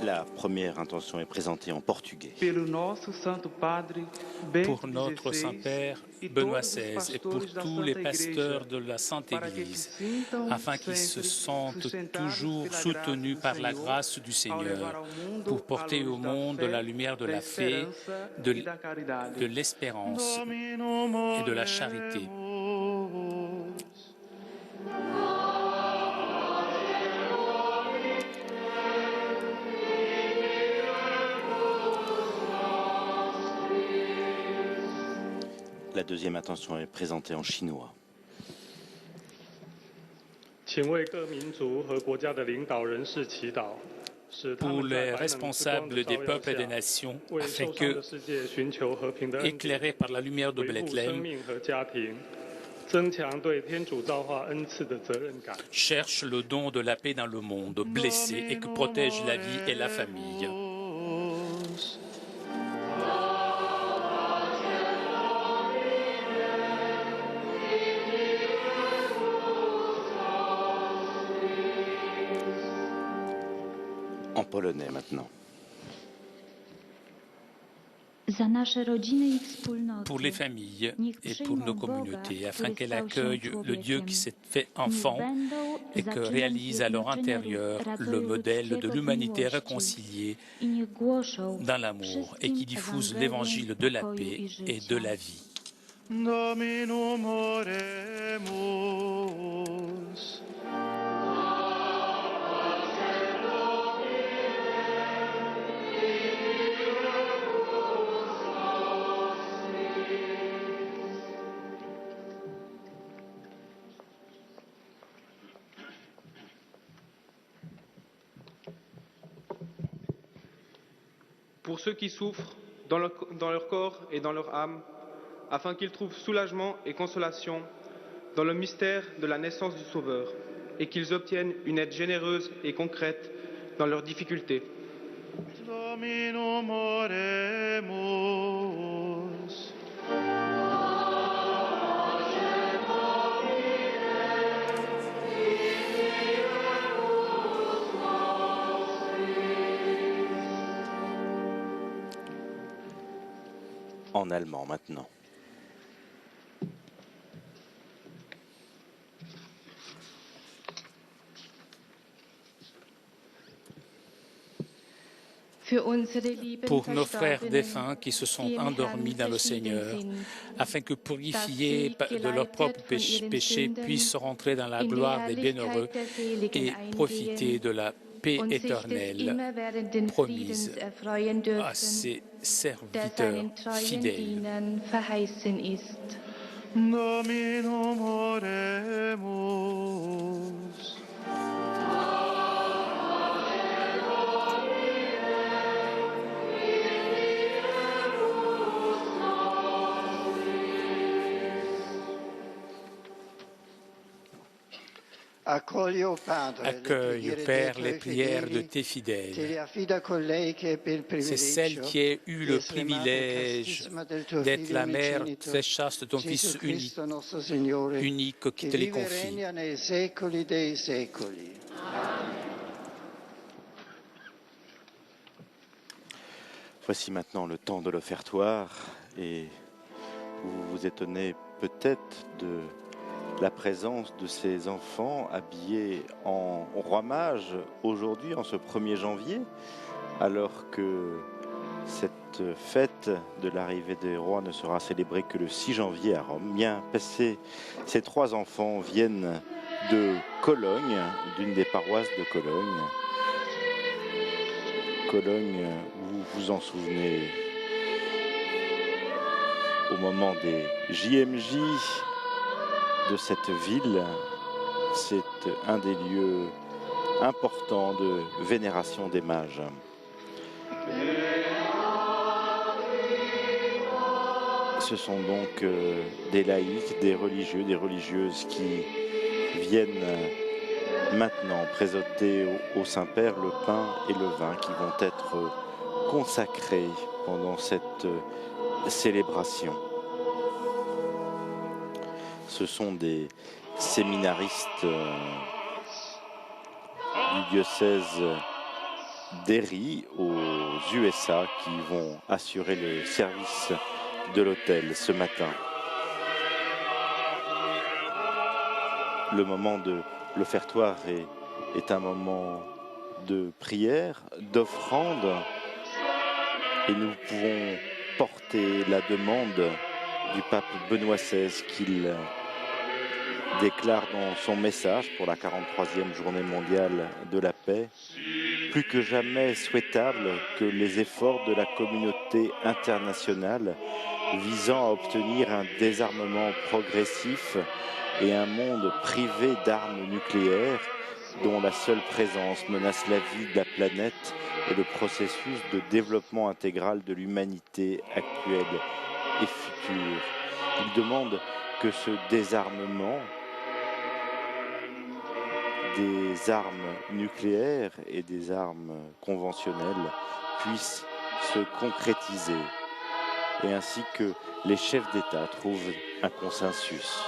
La première intention est présentée en portugais. Pour notre Saint-Père Benoît XVI et pour tous les pasteurs de la Sainte Église, afin qu'ils se sentent toujours soutenus par la grâce du Seigneur, pour porter au monde la lumière de la paix, de l'espérance et de la charité. La deuxième intention est présentée en chinois. Pour les responsables des peuples et des nations, afin que, éclairés par la lumière de Bethléem, cherche le don de la paix dans le monde, blessé, et que protège la vie et la famille. En polonais maintenant. Pour les familles et pour nos communautés, afin qu'elles accueillent le Dieu qui s'est fait enfant et que réalise à leur intérieur le modèle de l'humanité réconciliée dans l'amour et qui diffuse l'évangile de la paix et de la vie. Dominum oremus. Pour ceux qui souffrent dans leur corps et dans leur âme, afin qu'ils trouvent soulagement et consolation dans le mystère de la naissance du Sauveur, et qu'ils obtiennent une aide généreuse et concrète dans leurs difficultés. Dominum oremus. En allemand maintenant. Pour nos frères défunts qui se sont endormis dans le Seigneur, afin que purifiés de leurs propres péchés puissent rentrer dans la gloire des bienheureux et profiter de la paix éternelle promise à ses serviteurs fidèles. Dominum oremus. Accueille, Père, les prières de tes fidèles. C'est celle qui a eu le privilège d'être la mère très chaste de ton Fils unique qui te les confie. Voici maintenant le temps de l'offertoire et vous vous étonnez peut-être de la présence de ces enfants habillés en roi mage aujourd'hui, en ce 1er janvier, alors que cette fête de l'arrivée des rois ne sera célébrée que le 6 janvier à Rome. Bien passé, ces 3 enfants viennent de Cologne, d'une des paroisses de Cologne. Cologne, vous vous en souvenez, au moment des JMJ de cette ville, c'est un des lieux importants de vénération des mages. Ce sont donc des laïcs, des religieux, des religieuses qui viennent maintenant présenter au Saint-Père le pain et le vin qui vont être consacrés pendant cette célébration. Ce sont des séminaristes du diocèse d'Erie aux USA qui vont assurer le service de l'autel ce matin. Le moment de l'offertoire est un moment de prière, d'offrande, et nous pouvons porter la demande du pape Benoît XVI qu'il déclare dans son message pour la 43e journée mondiale de la paix, plus que jamais souhaitable que les efforts de la communauté internationale visant à obtenir un désarmement progressif et un monde privé d'armes nucléaires dont la seule présence menace la vie de la planète et le processus de développement intégral de l'humanité actuelle et future. Il demande que ce désarmement des armes nucléaires et des armes conventionnelles puisse se concrétiser et ainsi que les chefs d'État trouvent un consensus.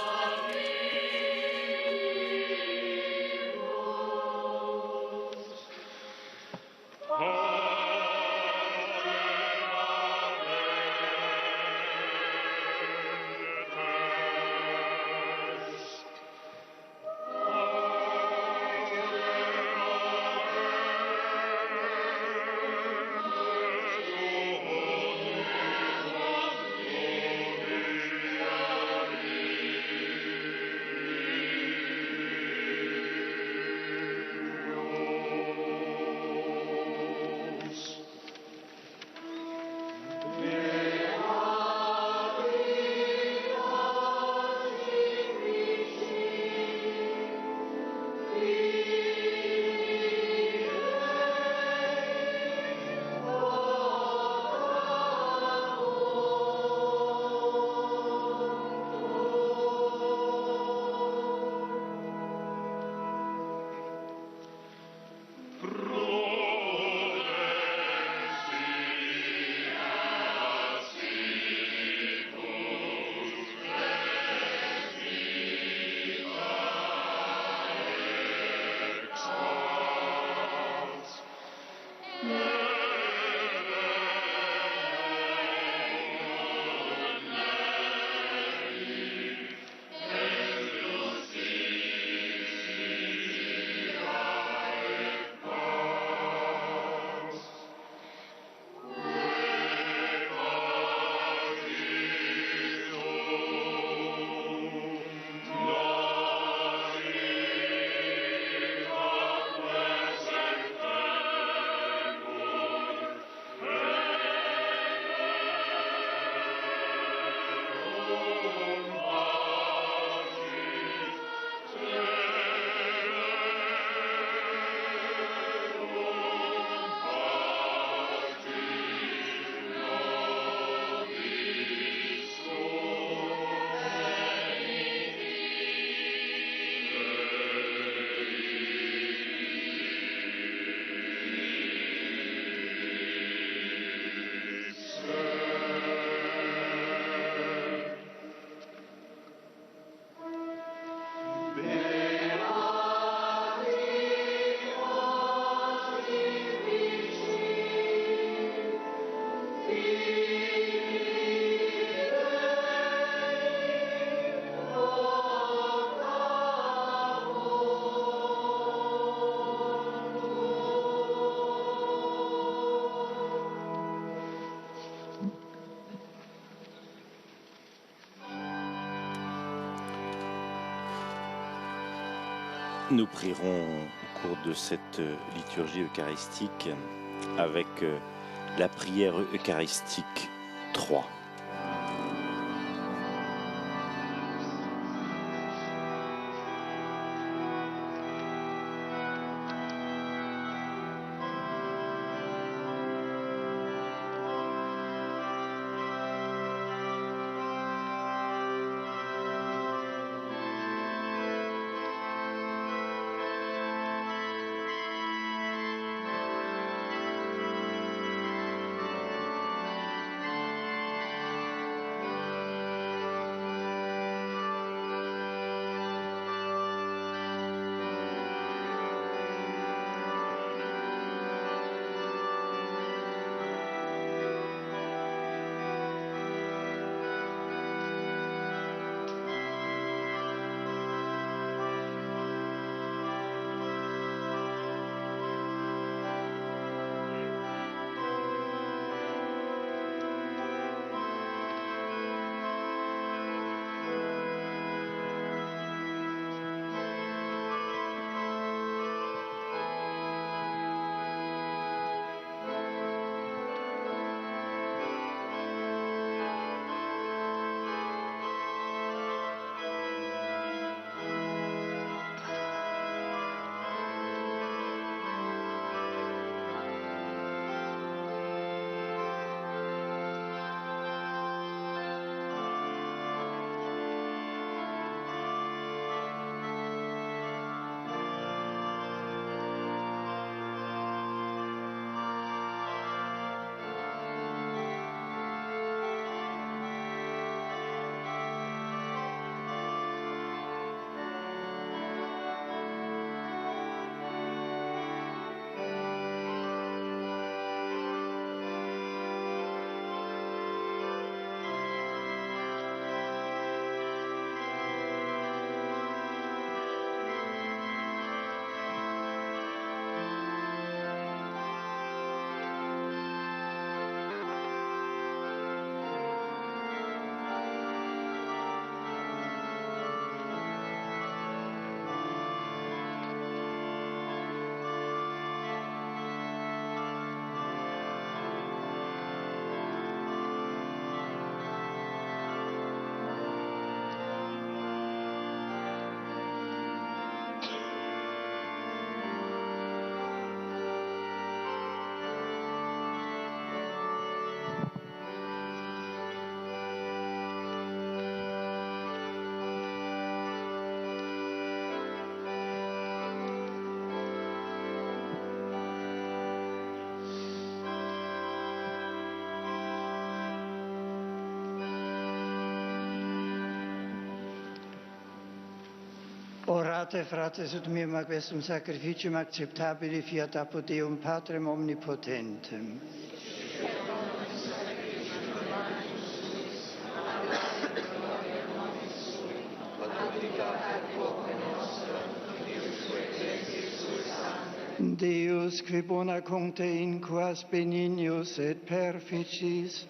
Nous prierons au cours de cette liturgie eucharistique avec la prière eucharistique 3. Orate, fratres, ut meum ac vestum sacrificium acceptabile fiat apud Deum Patrem omnipotentem. Deus, qui bona concte inquas benignus et perficis,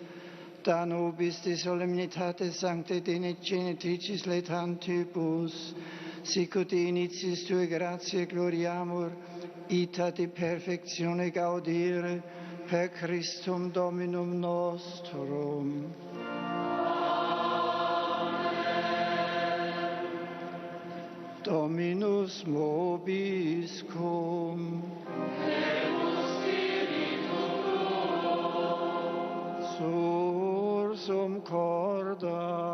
da nobis de solemnitates sancte genitricis laetantibus, sicut initiis tue gratiae gloriamur, ita de perfectione gaudire, per Christum Dominum nostrum. Dominus vobiscum. Sursum corda.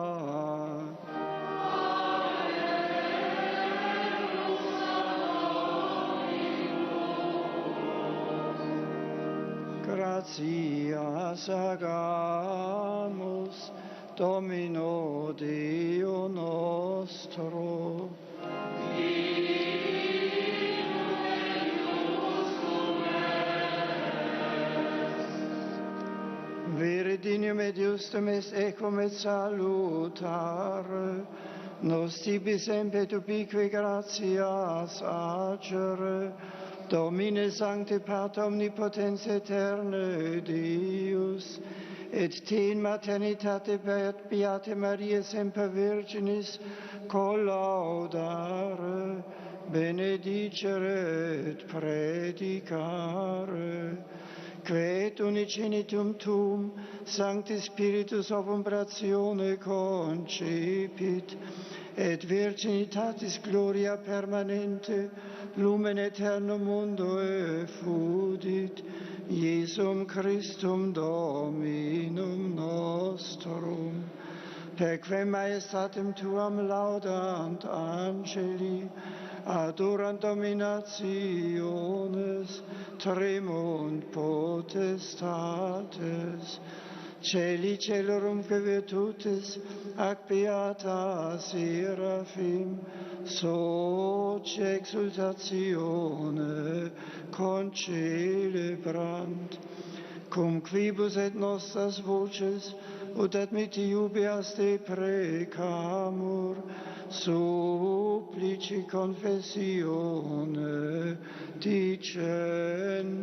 Gratias agamus Domino Deo nostro. Veridinium et justum est equum et salutare, nos tibi sempet ubique gratias agere, Domine Sancte Pater Omnipotens Aeterne Deus, et te in maternitate Beate Maria Semper Virginis collaudare, benedicere et predicare, que et unicinitum tuum, Sancti Spiritus obumbratione concepit, et virginitatis gloria permanente, lumen aeternum mundo effudit, Iesum Christum Dominum nostrum, per quem maestatem tuam laudant angeli, adorant dominationes, tremunt potestates, celi celorum virtutes, ac beata seraphim, soc exultatione concelebrant, cum quibus et nostras voces, ut admitti ubias te precamur, supplici confessione dicentes.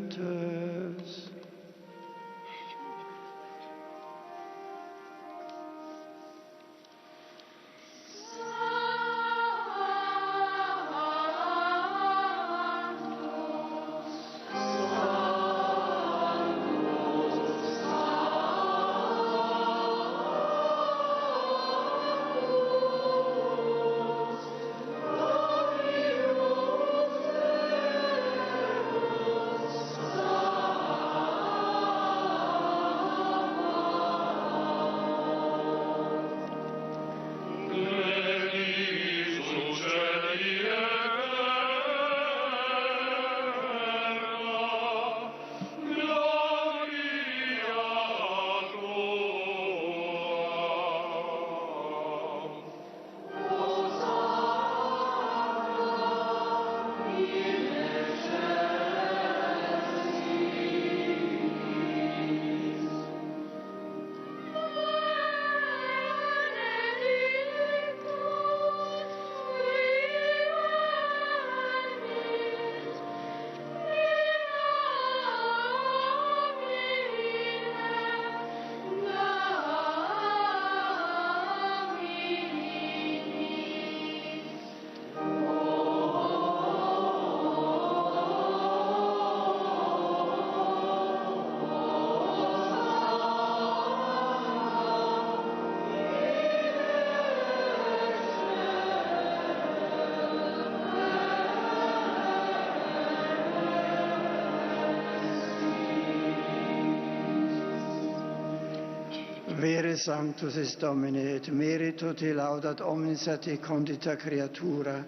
Vere sanctus est Domine, et merito te laudat omnis a te condita creatura,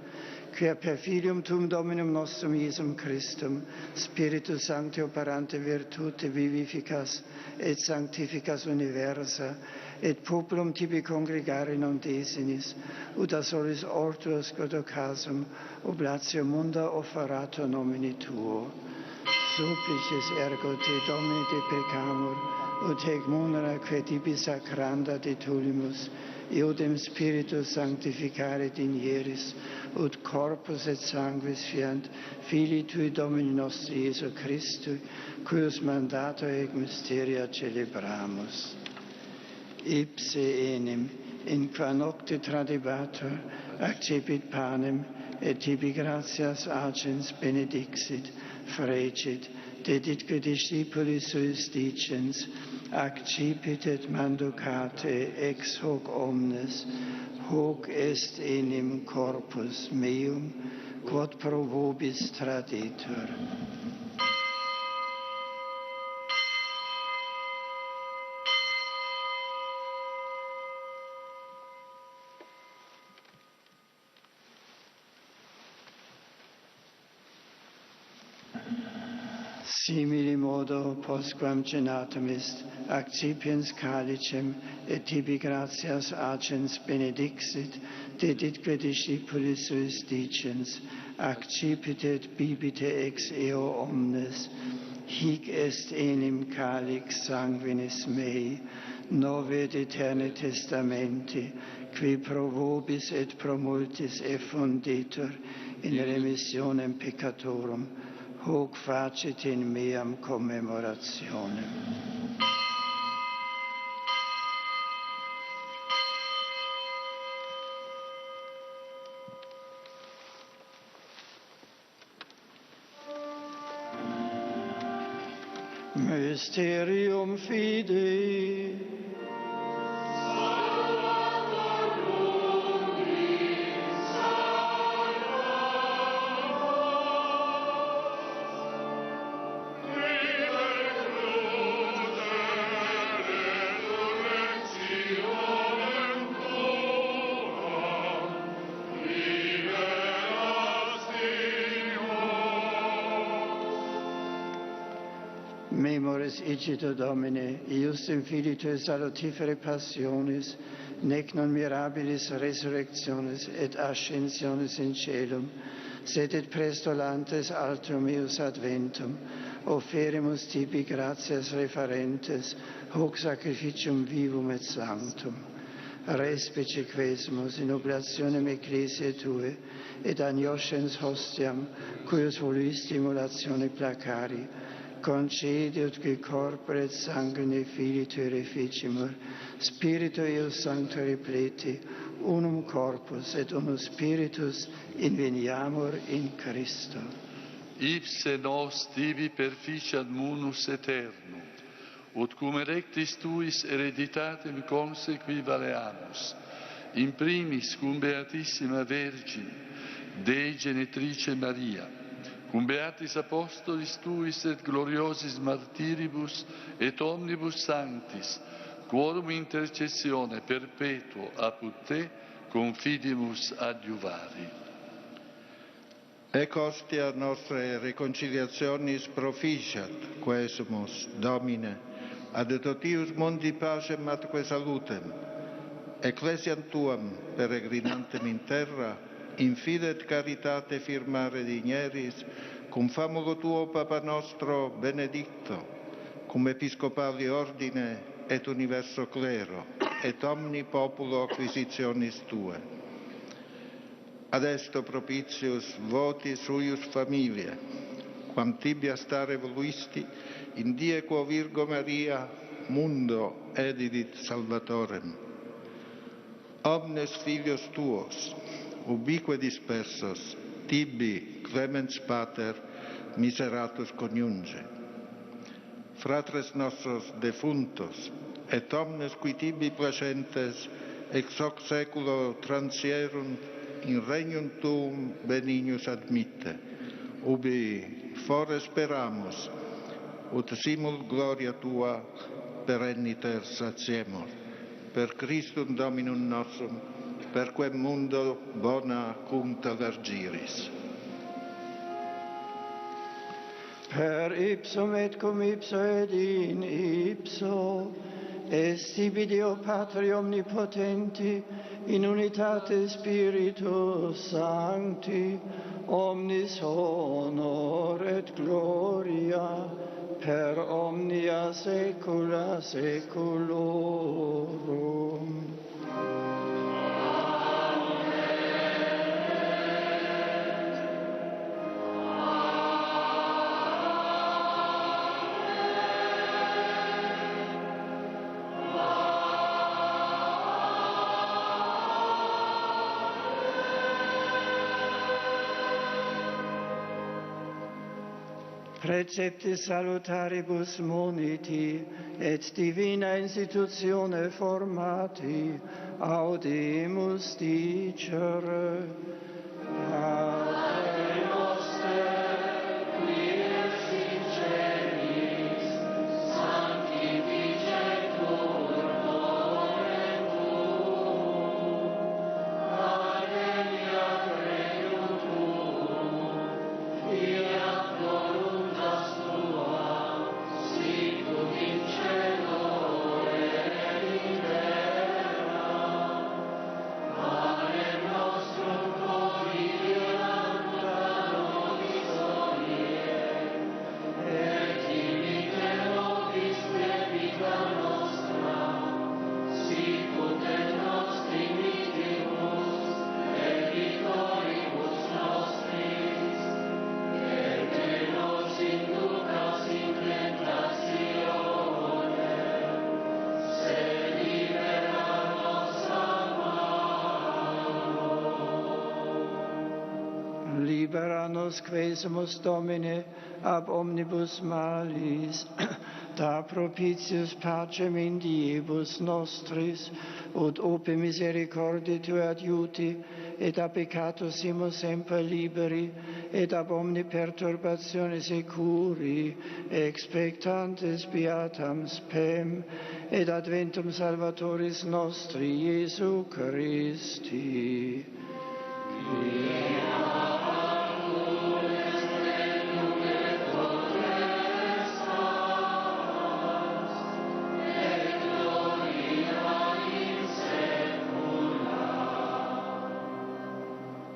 quia per filium tuum Dominum nostrum Iesum Christum, Spiritus Sancti operante virtute vivificas et sanctificas universa, et populum tibi congregare non desinis, ut a solis ortus god occasum oblatio munda offerato nomini tuo. Supplices ergo te Domine de peccamur, ut hec munera que tibi sacranda de tulimus, iodem Spiritus sanctificare digneris, ut corpus et sanguis fiant Filii Tui Domini nostri Iesu Christi, cuius mandato ec mysteria celebramus. Ipse enim, in qua nocte tradibatur, accepit panem, et tibi gratias agens benedixit, frecit, deditque discipulis suis dicens, accipit et manducate ex hoc omnes, hoc est enim corpus meum, quod pro vobis traditur. Simili modo, postquam cenatum est, accipiens calicem, et tibi gratias agens benedixit, deditque discipulis suis dicens, accipit et bibite ex eo omnes, hic est enim calix sanguinis mei, nove et eterne testamenti, qui pro vobis et pro multis effunditur in remissionem peccatorum, hoc facit in meam commemorationem. Mysterium Fidei. Memoris icito Domine, iustem Filii Tui salutifere passionis, nec non mirabilis resurrectionis et ascensionis in celum, sed et prestolantes altum eius adventum, offerimus tibi gratias referentes, hoc sacrificium vivum et sanctum. Respice quesimus in oblationem ecclesiae Tue, et agnoscens hostiam, cuius voluis stimulatione placari, concedi ut qui corpore et sanguine Filii Tui reficimur, Spiritu eius Sancto repleti, unum corpus et unus spiritus inveniamur in Christo. Ipse nos tibi perficiat munus aeternum, ut cum erectis Tuis hereditatem consequi valeamus, in primis cum Beatissima Vergine, Dei Genetrice Maria, cum beatis apostolis Tuis et gloriosis martiribus et omnibus sanctis, quorum intercessione perpetuo apud Te confidimus adjuvari. Ec hostia nostre reconciliationis proficiat, quesumus, Domine, ad totius mundi pacem atque salutem, ecclesiam Tuam peregrinantem in terra, in fide et caritate firmare digneris, cum famulo Tuo Papa nostro Benedicto, cum episcopali ordine et universo clero, et omni populo acquisitionis Tue. Ad esto propitius votis huius familia, quam tibia stare voluisti, in die quo Virgo Maria mundo edidit Salvatorem. Omnes filios Tuos, ubique dispersos, tibi, clemens Pater, miseratus coniunge. Fratres nostros defuntos, et omnes qui tibi placentes, ex hoc seculo transierunt, in regnum Tuum benignus admitte, ubi fore speramus, ut simul gloria Tua perenniter satiemur. Per Christum Dominum nostrum, per quem mundo bona cumta vergiris. Per ipsum et cum ipso et in ipso, et tibi Deo Patri omnipotenti, in unitate Spiritus Sancti, omnis honor et gloria, per omnia saecula saeculorum. Preceptis salutaribus moniti et divina institutione formati audimus dicere. Pater noster, qui es in celis, sanctificetur nomen tuum, adveniat regnum tuum, fiat voluntas tua, sicut in cielo et in terra. Panem nostrum quotidianum da nobis hodie, et dimitte nobis debita nostra, sicut et nos dimittimus debitoribus nostris, et ne nos inducas in tentatione, sed libera nos a malo. Libera nos quesumus Domine ab omnibus malis, da propitius pacem in diebus nostris, ut ope misericordie Tue adiuti, et a peccatus simus semper liberi, et ab omni perturbatione securi, expectantes beatam spem, et adventum Salvatoris nostri, Iesu Christi.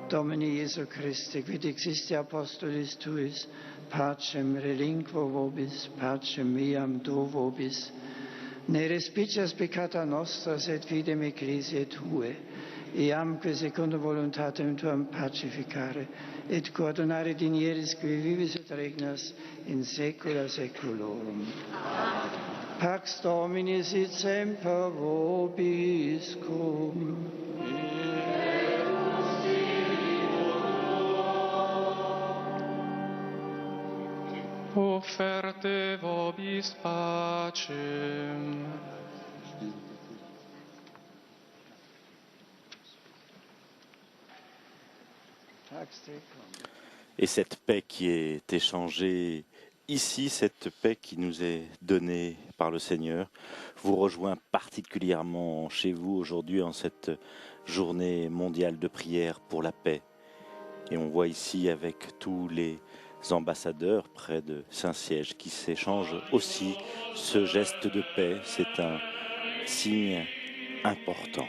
Domini Iesu Christi, quid existi apostolis Tuis, pacem relinquo vobis, pacem meam do vobis. Ne respicias peccata nostra, sed fidem ecclesiae Tue, eamque secundum voluntatem Tuam pacificare, et coordinare dinieris qui vivis et regnas in saecula saeculorum. Amen. Pax Domini sit semper vobiscum. Offerte vobis pacem. Et cette paix qui est échangée ici, cette paix qui nous est donnée par le Seigneur, vous rejoint particulièrement chez vous aujourd'hui en cette journée mondiale de prière pour la paix. Et on voit ici avec tous les ambassadeurs près de Saint-Siège qui s'échangent aussi ce geste de paix. C'est un signe important.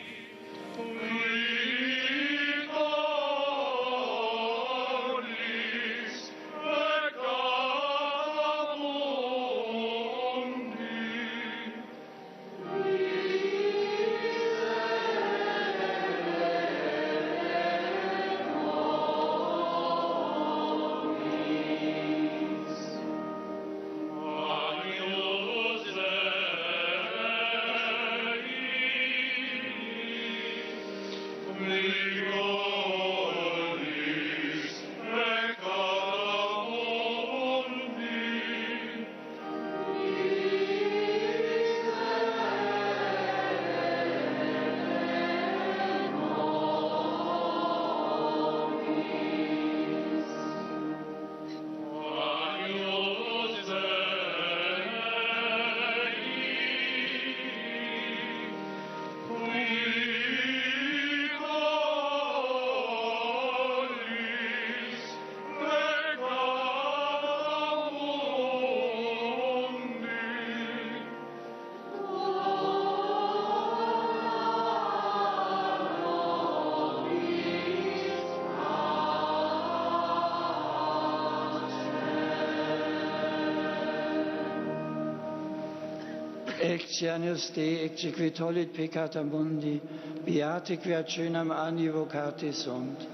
Ecce Agnus Dei, ecce qui tollit peccata mundi, beati qui ad coenam anni vocati sunt.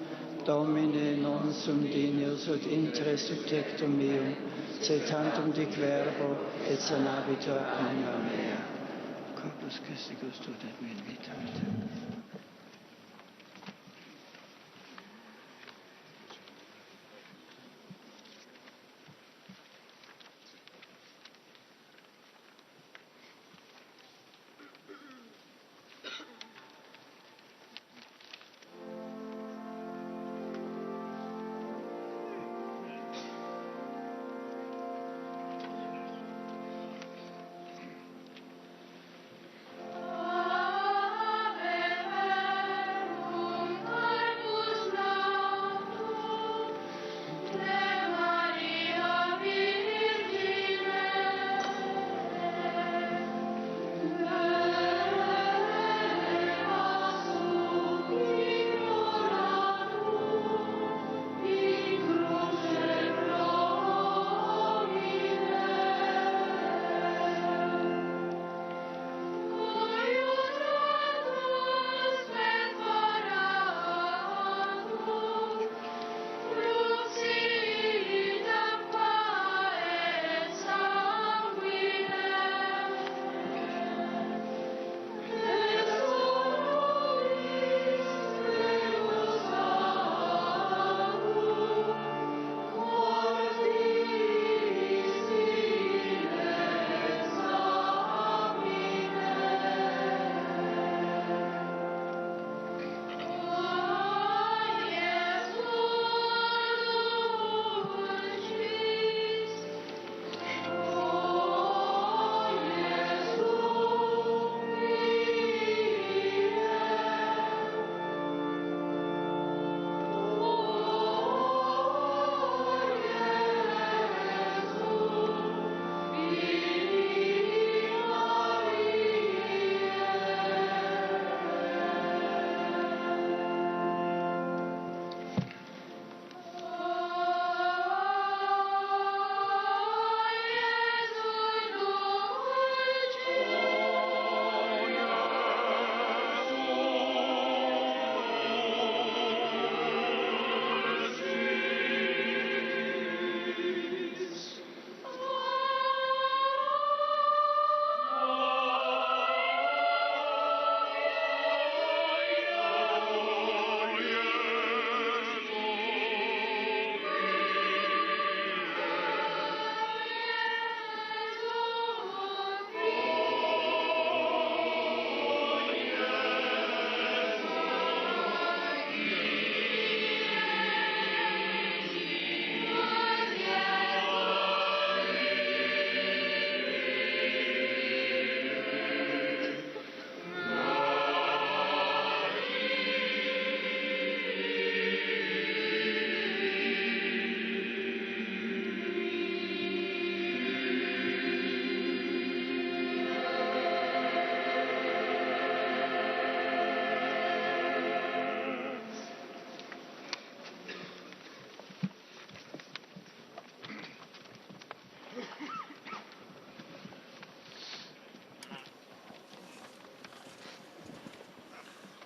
Domine non sum dignus ut intre subtectum meum, sed tantum dic verbo et sanabitur anima mea. Corpus Christi gustot et me in vitate.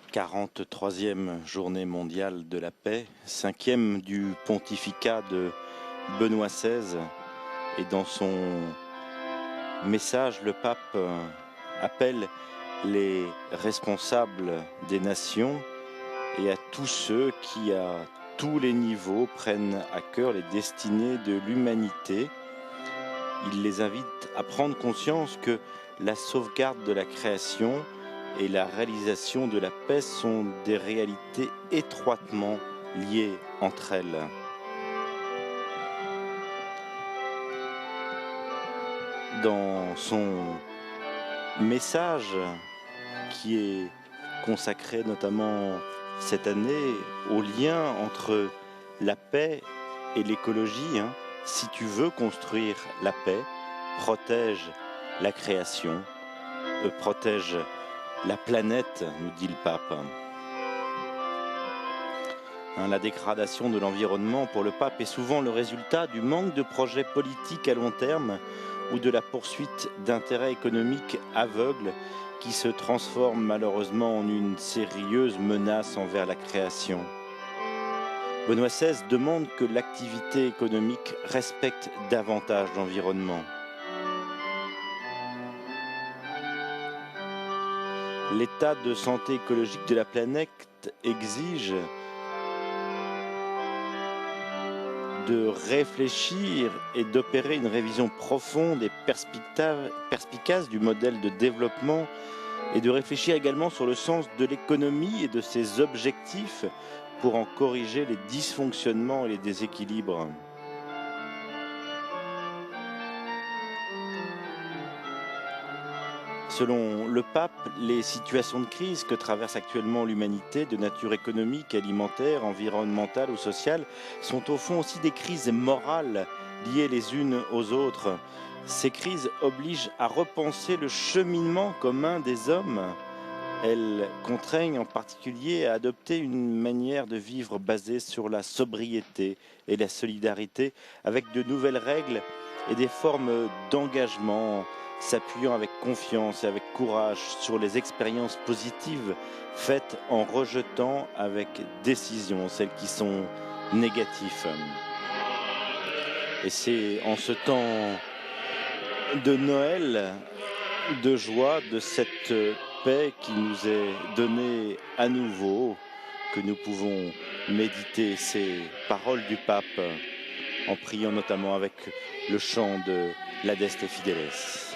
« 43e journée mondiale de la paix, 5e du pontificat de Benoît XVI. Et dans son message, le pape appelle les responsables des nations et à tous ceux qui, à tous les niveaux, prennent à cœur les destinées de l'humanité. Il les invite à prendre conscience que la sauvegarde de la création et la réalisation de la paix sont des réalités étroitement liées entre elles. Dans son message qui est consacré notamment cette année au lien entre la paix et l'écologie, si tu veux construire la paix, protège la création, protège la planète, nous dit le pape. La dégradation de l'environnement pour le pape est souvent le résultat du manque de projets politiques à long terme ou de la poursuite d'intérêts économiques aveugles qui se transforment malheureusement en une sérieuse menace envers la création. Benoît XVI demande que l'activité économique respecte davantage l'environnement. L'état de santé écologique de la planète exige de réfléchir et d'opérer une révision profonde et perspicace du modèle de développement et de réfléchir également sur le sens de l'économie et de ses objectifs pour en corriger les dysfonctionnements et les déséquilibres. Selon le pape, les situations de crise que traverse actuellement l'humanité, de nature économique, alimentaire, environnementale ou sociale, sont au fond aussi des crises morales liées les unes aux autres. Ces crises obligent à repenser le cheminement commun des hommes. Elles contraignent en particulier à adopter une manière de vivre basée sur la sobriété et la solidarité, avec de nouvelles règles et des formes d'engagement s'appuyant avec confiance et avec courage sur les expériences positives faites en rejetant avec décision celles qui sont négatives. Et c'est en ce temps de Noël, de joie, de cette paix qui nous est donnée à nouveau, que nous pouvons méditer ces paroles du pape en priant notamment avec le chant de l'Adeste Fideles.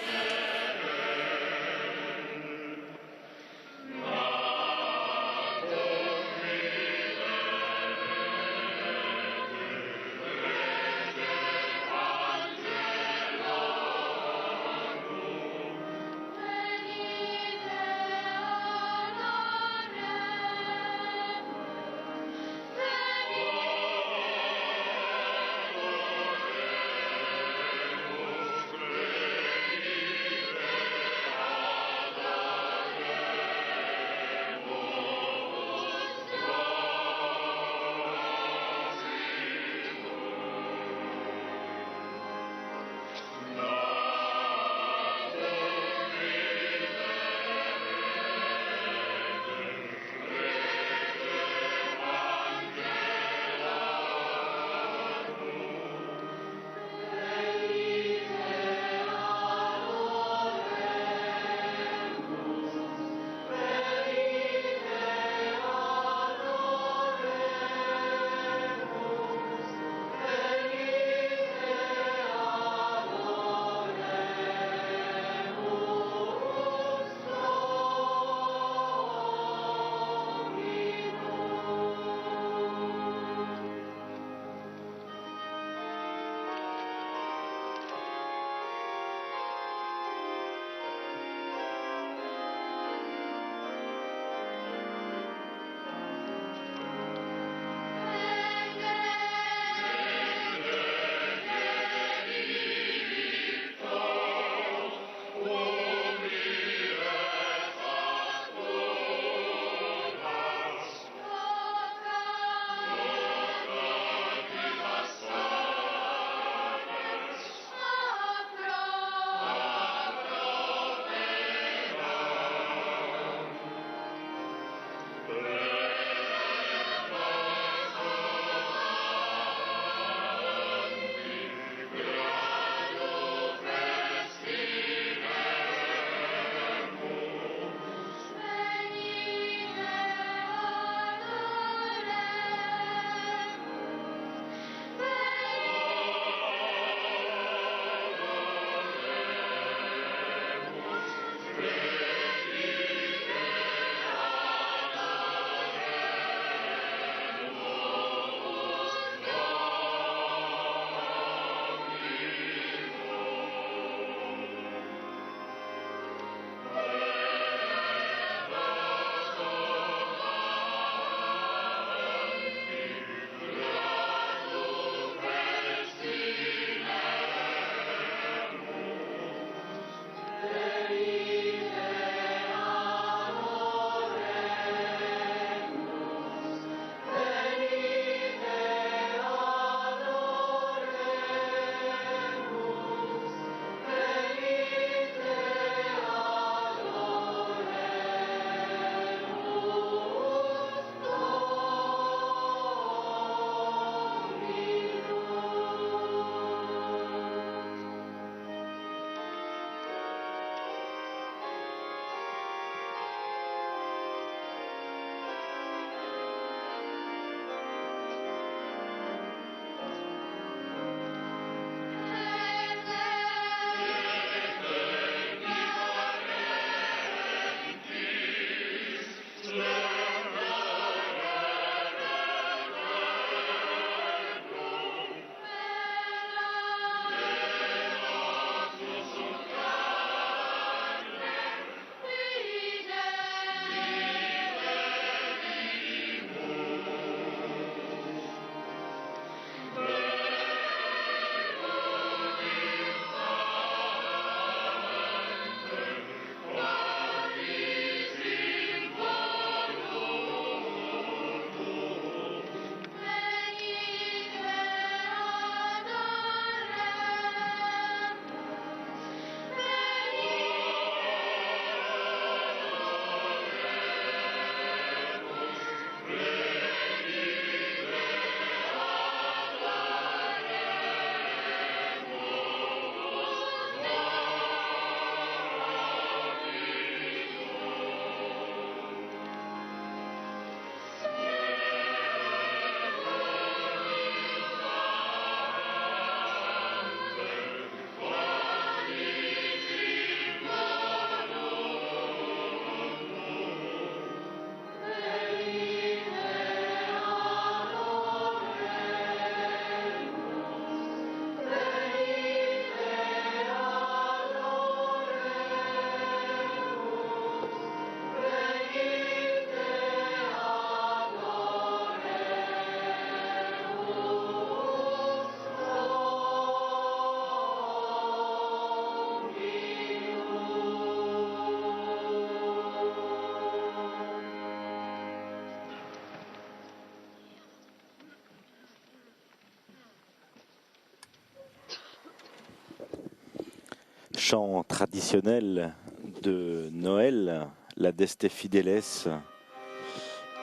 chant traditionnel de Noël, la Deste Fideles,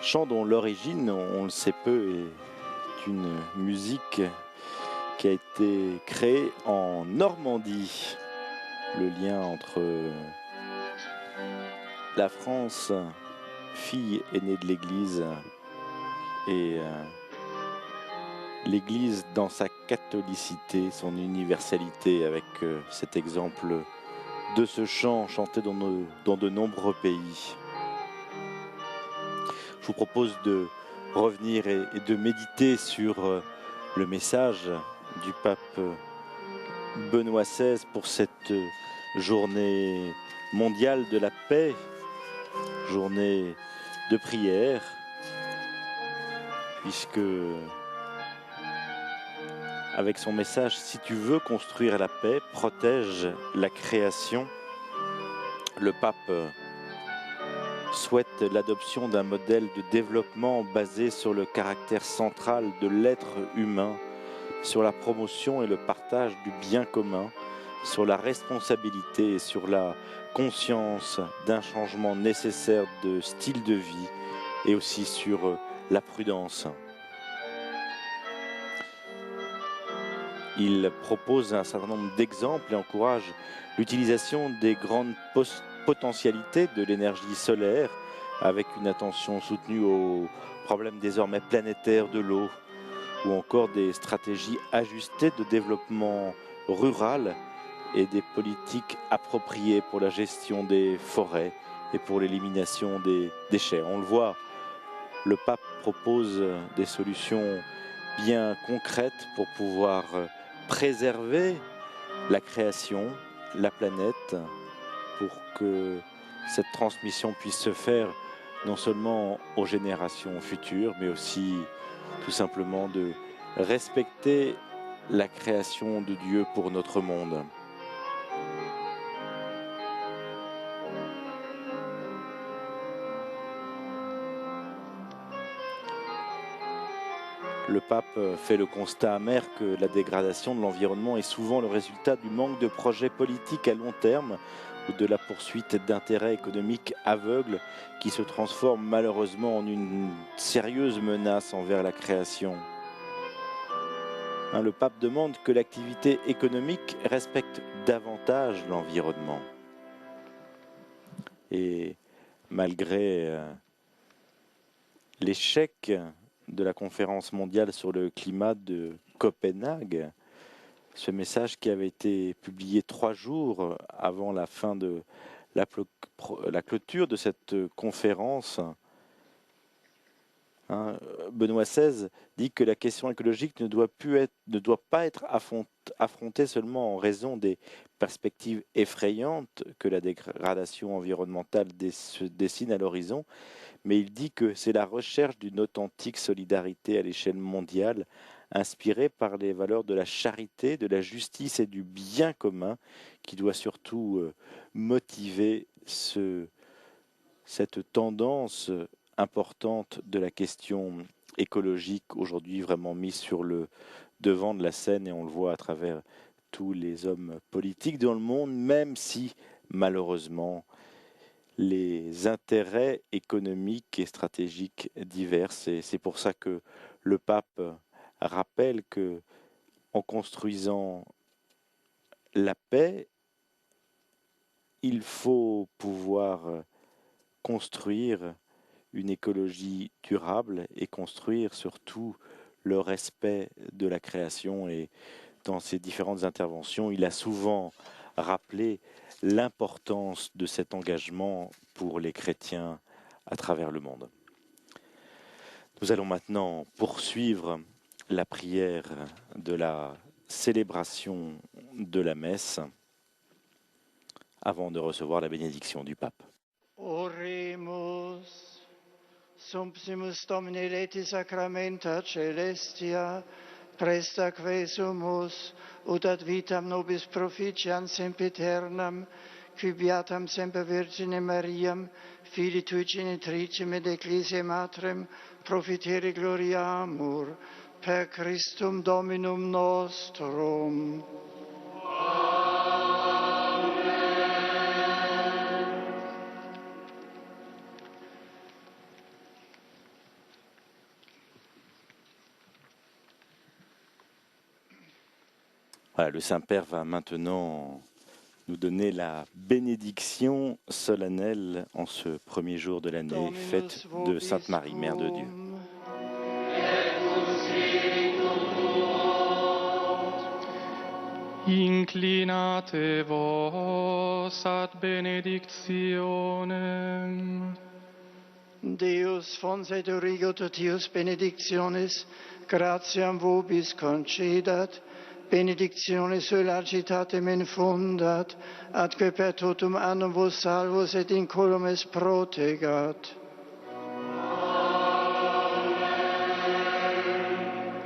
chant dont l'origine, on le sait peu, est une musique qui a été créée en Normandie. Le lien entre la France, fille aînée de l'Église, et l'Église dans sa catholicité, son universalité, avec cet exemple de ce chant chanté dans de nombreux pays. Je vous propose de revenir et de méditer sur le message du pape Benoît XVI pour cette journée mondiale de la paix, journée de prière, puisque avec son message, si tu veux construire la paix, protège la création, le pape souhaite l'adoption d'un modèle de développement basé sur le caractère central de l'être humain, sur la promotion et le partage du bien commun, sur la responsabilité et sur la conscience d'un changement nécessaire de style de vie et aussi sur la prudence. Il propose un certain nombre d'exemples et encourage l'utilisation des grandes potentialités de l'énergie solaire avec une attention soutenue aux problèmes désormais planétaires de l'eau ou encore des stratégies ajustées de développement rural et des politiques appropriées pour la gestion des forêts et pour l'élimination des déchets. On le voit, le pape propose des solutions bien concrètes pour pouvoir préserver la création, la planète, pour que cette transmission puisse se faire non seulement aux générations futures, mais aussi tout simplement de respecter la création de Dieu pour notre monde. Le pape fait le constat amer que la dégradation de l'environnement est souvent le résultat du manque de projets politiques à long terme ou de la poursuite d'intérêts économiques aveugles qui se transforment malheureusement en une sérieuse menace envers la création. Le pape demande que l'activité économique respecte davantage l'environnement. Et malgré l'échec de la conférence mondiale sur le climat de Copenhague, ce message qui avait été publié 3 jours avant la fin de la clôture de cette conférence, Benoît XVI dit que la question écologique ne doit pas être affrontée seulement en raison des perspectives effrayantes que la dégradation environnementale se dessine à l'horizon, mais il dit que c'est la recherche d'une authentique solidarité à l'échelle mondiale, inspirée par les valeurs de la charité, de la justice et du bien commun, qui doit surtout motiver cette tendance importante de la question écologique, aujourd'hui vraiment mise sur le devant de la scène, et on le voit à travers tous les hommes politiques dans le monde, même si malheureusement les intérêts économiques et stratégiques divers. Et c'est pour ça que le pape rappelle que en construisant la paix, il faut pouvoir construire une écologie durable et construire surtout le respect de la création. Et dans ses différentes interventions, il a souvent rappelé l'importance de cet engagement pour les chrétiens à travers le monde. Nous allons maintenant poursuivre la prière de la célébration de la messe avant de recevoir la bénédiction du pape. Oremus, sumpsimus Domini leti sacramenta celestia, presta quesumus, ut ad vitam nobis proficiam sempiternam, qui beatam semper Virgine Mariam, Filii Tui genitricem et Ecclesiae Matrem, profitere gloriamur, per Christum Dominum nostrum. Amen. Voilà, le Saint-Père va maintenant nous donner la bénédiction solennelle en ce premier jour de l'année, fête de Sainte Marie, Mère de Dieu. Inclinate vos ad benedictionem. Deus fonset origo totius benedictionis, gratiam vobis concedat, benedictionis solacitatem infundat, atque per totum annum vos salvos et incolumes protegat.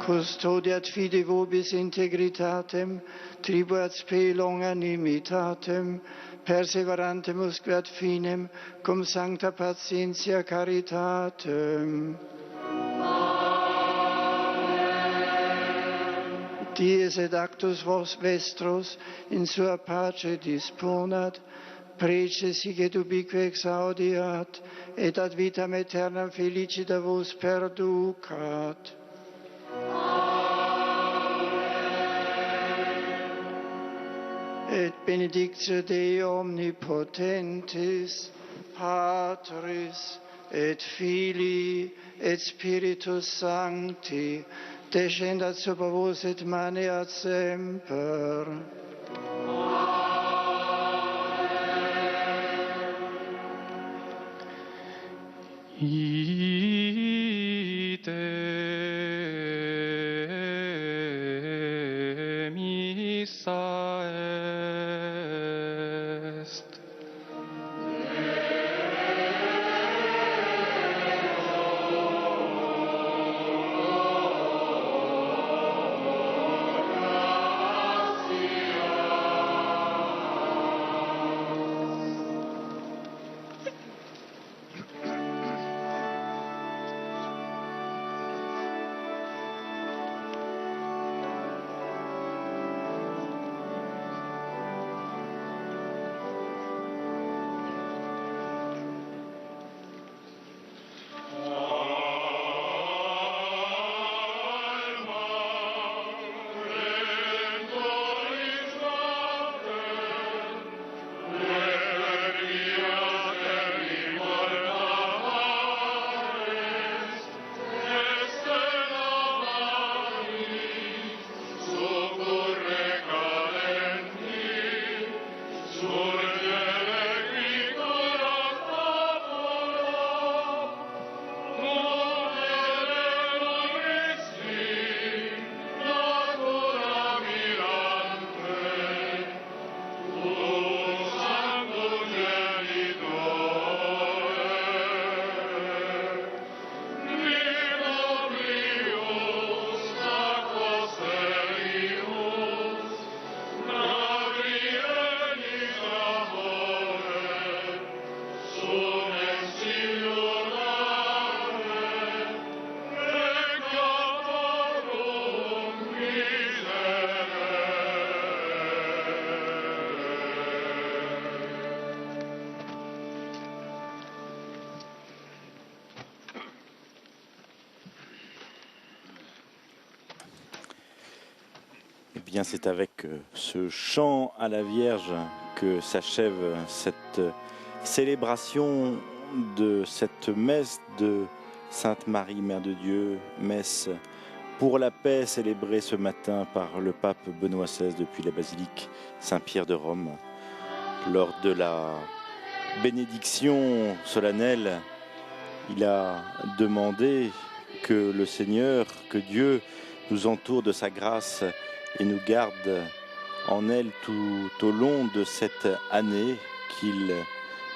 Custodiat fide vobis integritatem, tribuat spe longanimitatem, perseverantem usque ad finem, cum sancta patientia caritatem. Dies et actus vos vestros in sua pace disponat, prece sic et ubique exaudiat, et ad vitam aeternam felicita vos perducat. Et benedictio Dei omnipotentis, Patris, et Filii, et Spiritus Sancti, descendat super vos et maneat semper. Ite missa est. Eh bien, c'est avec ce chant à la Vierge que s'achève cette célébration de cette messe de Sainte Marie, Mère de Dieu, messe pour la paix célébrée ce matin par le pape Benoît XVI depuis la basilique Saint-Pierre de Rome. Lors de la bénédiction solennelle, il a demandé que le Seigneur, que Dieu nous entoure de sa grâce et nous garde en elle tout au long de cette année, qu'il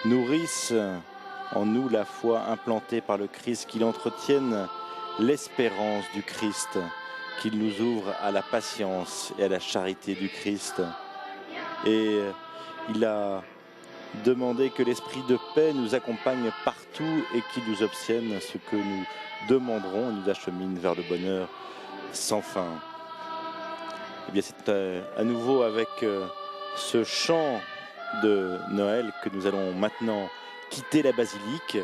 nourrisse en nous la foi implantée par le Christ, qu'il entretienne l'espérance du Christ, qu'il nous ouvre à la patience et à la charité du Christ. Et il a demandé que l'esprit de paix nous accompagne partout et qu'il nous obtienne ce que nous demanderons et nous achemine vers le bonheur sans fin. Eh bien, c'est à nouveau avec ce chant de Noël que nous allons maintenant quitter la basilique.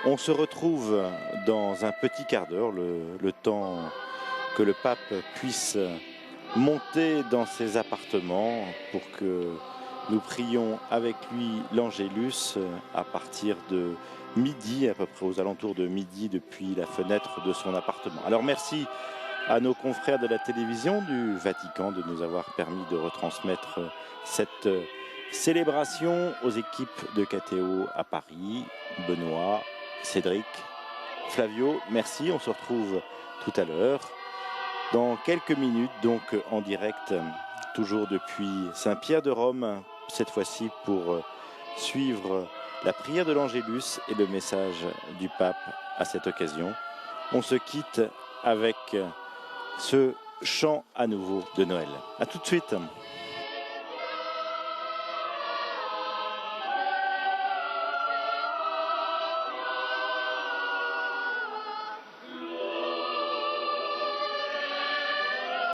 On se retrouve dans un petit quart d'heure, le temps que le pape puisse monter dans ses appartements pour que nous prions avec lui l'Angélus à partir de midi, à peu près aux alentours de midi, depuis la fenêtre de son appartement. Alors merci à nos confrères de la télévision du Vatican de nous avoir permis de retransmettre cette célébration, aux équipes de KTO à Paris, Benoît, Cédric, Flavio, merci, on se retrouve tout à l'heure. Dans quelques minutes, donc en direct, toujours depuis Saint-Pierre de Rome, cette fois-ci pour suivre la prière de l'Angélus et le message du pape à cette occasion. On se quitte avec ce chant à nouveau de Noël. À tout de suite.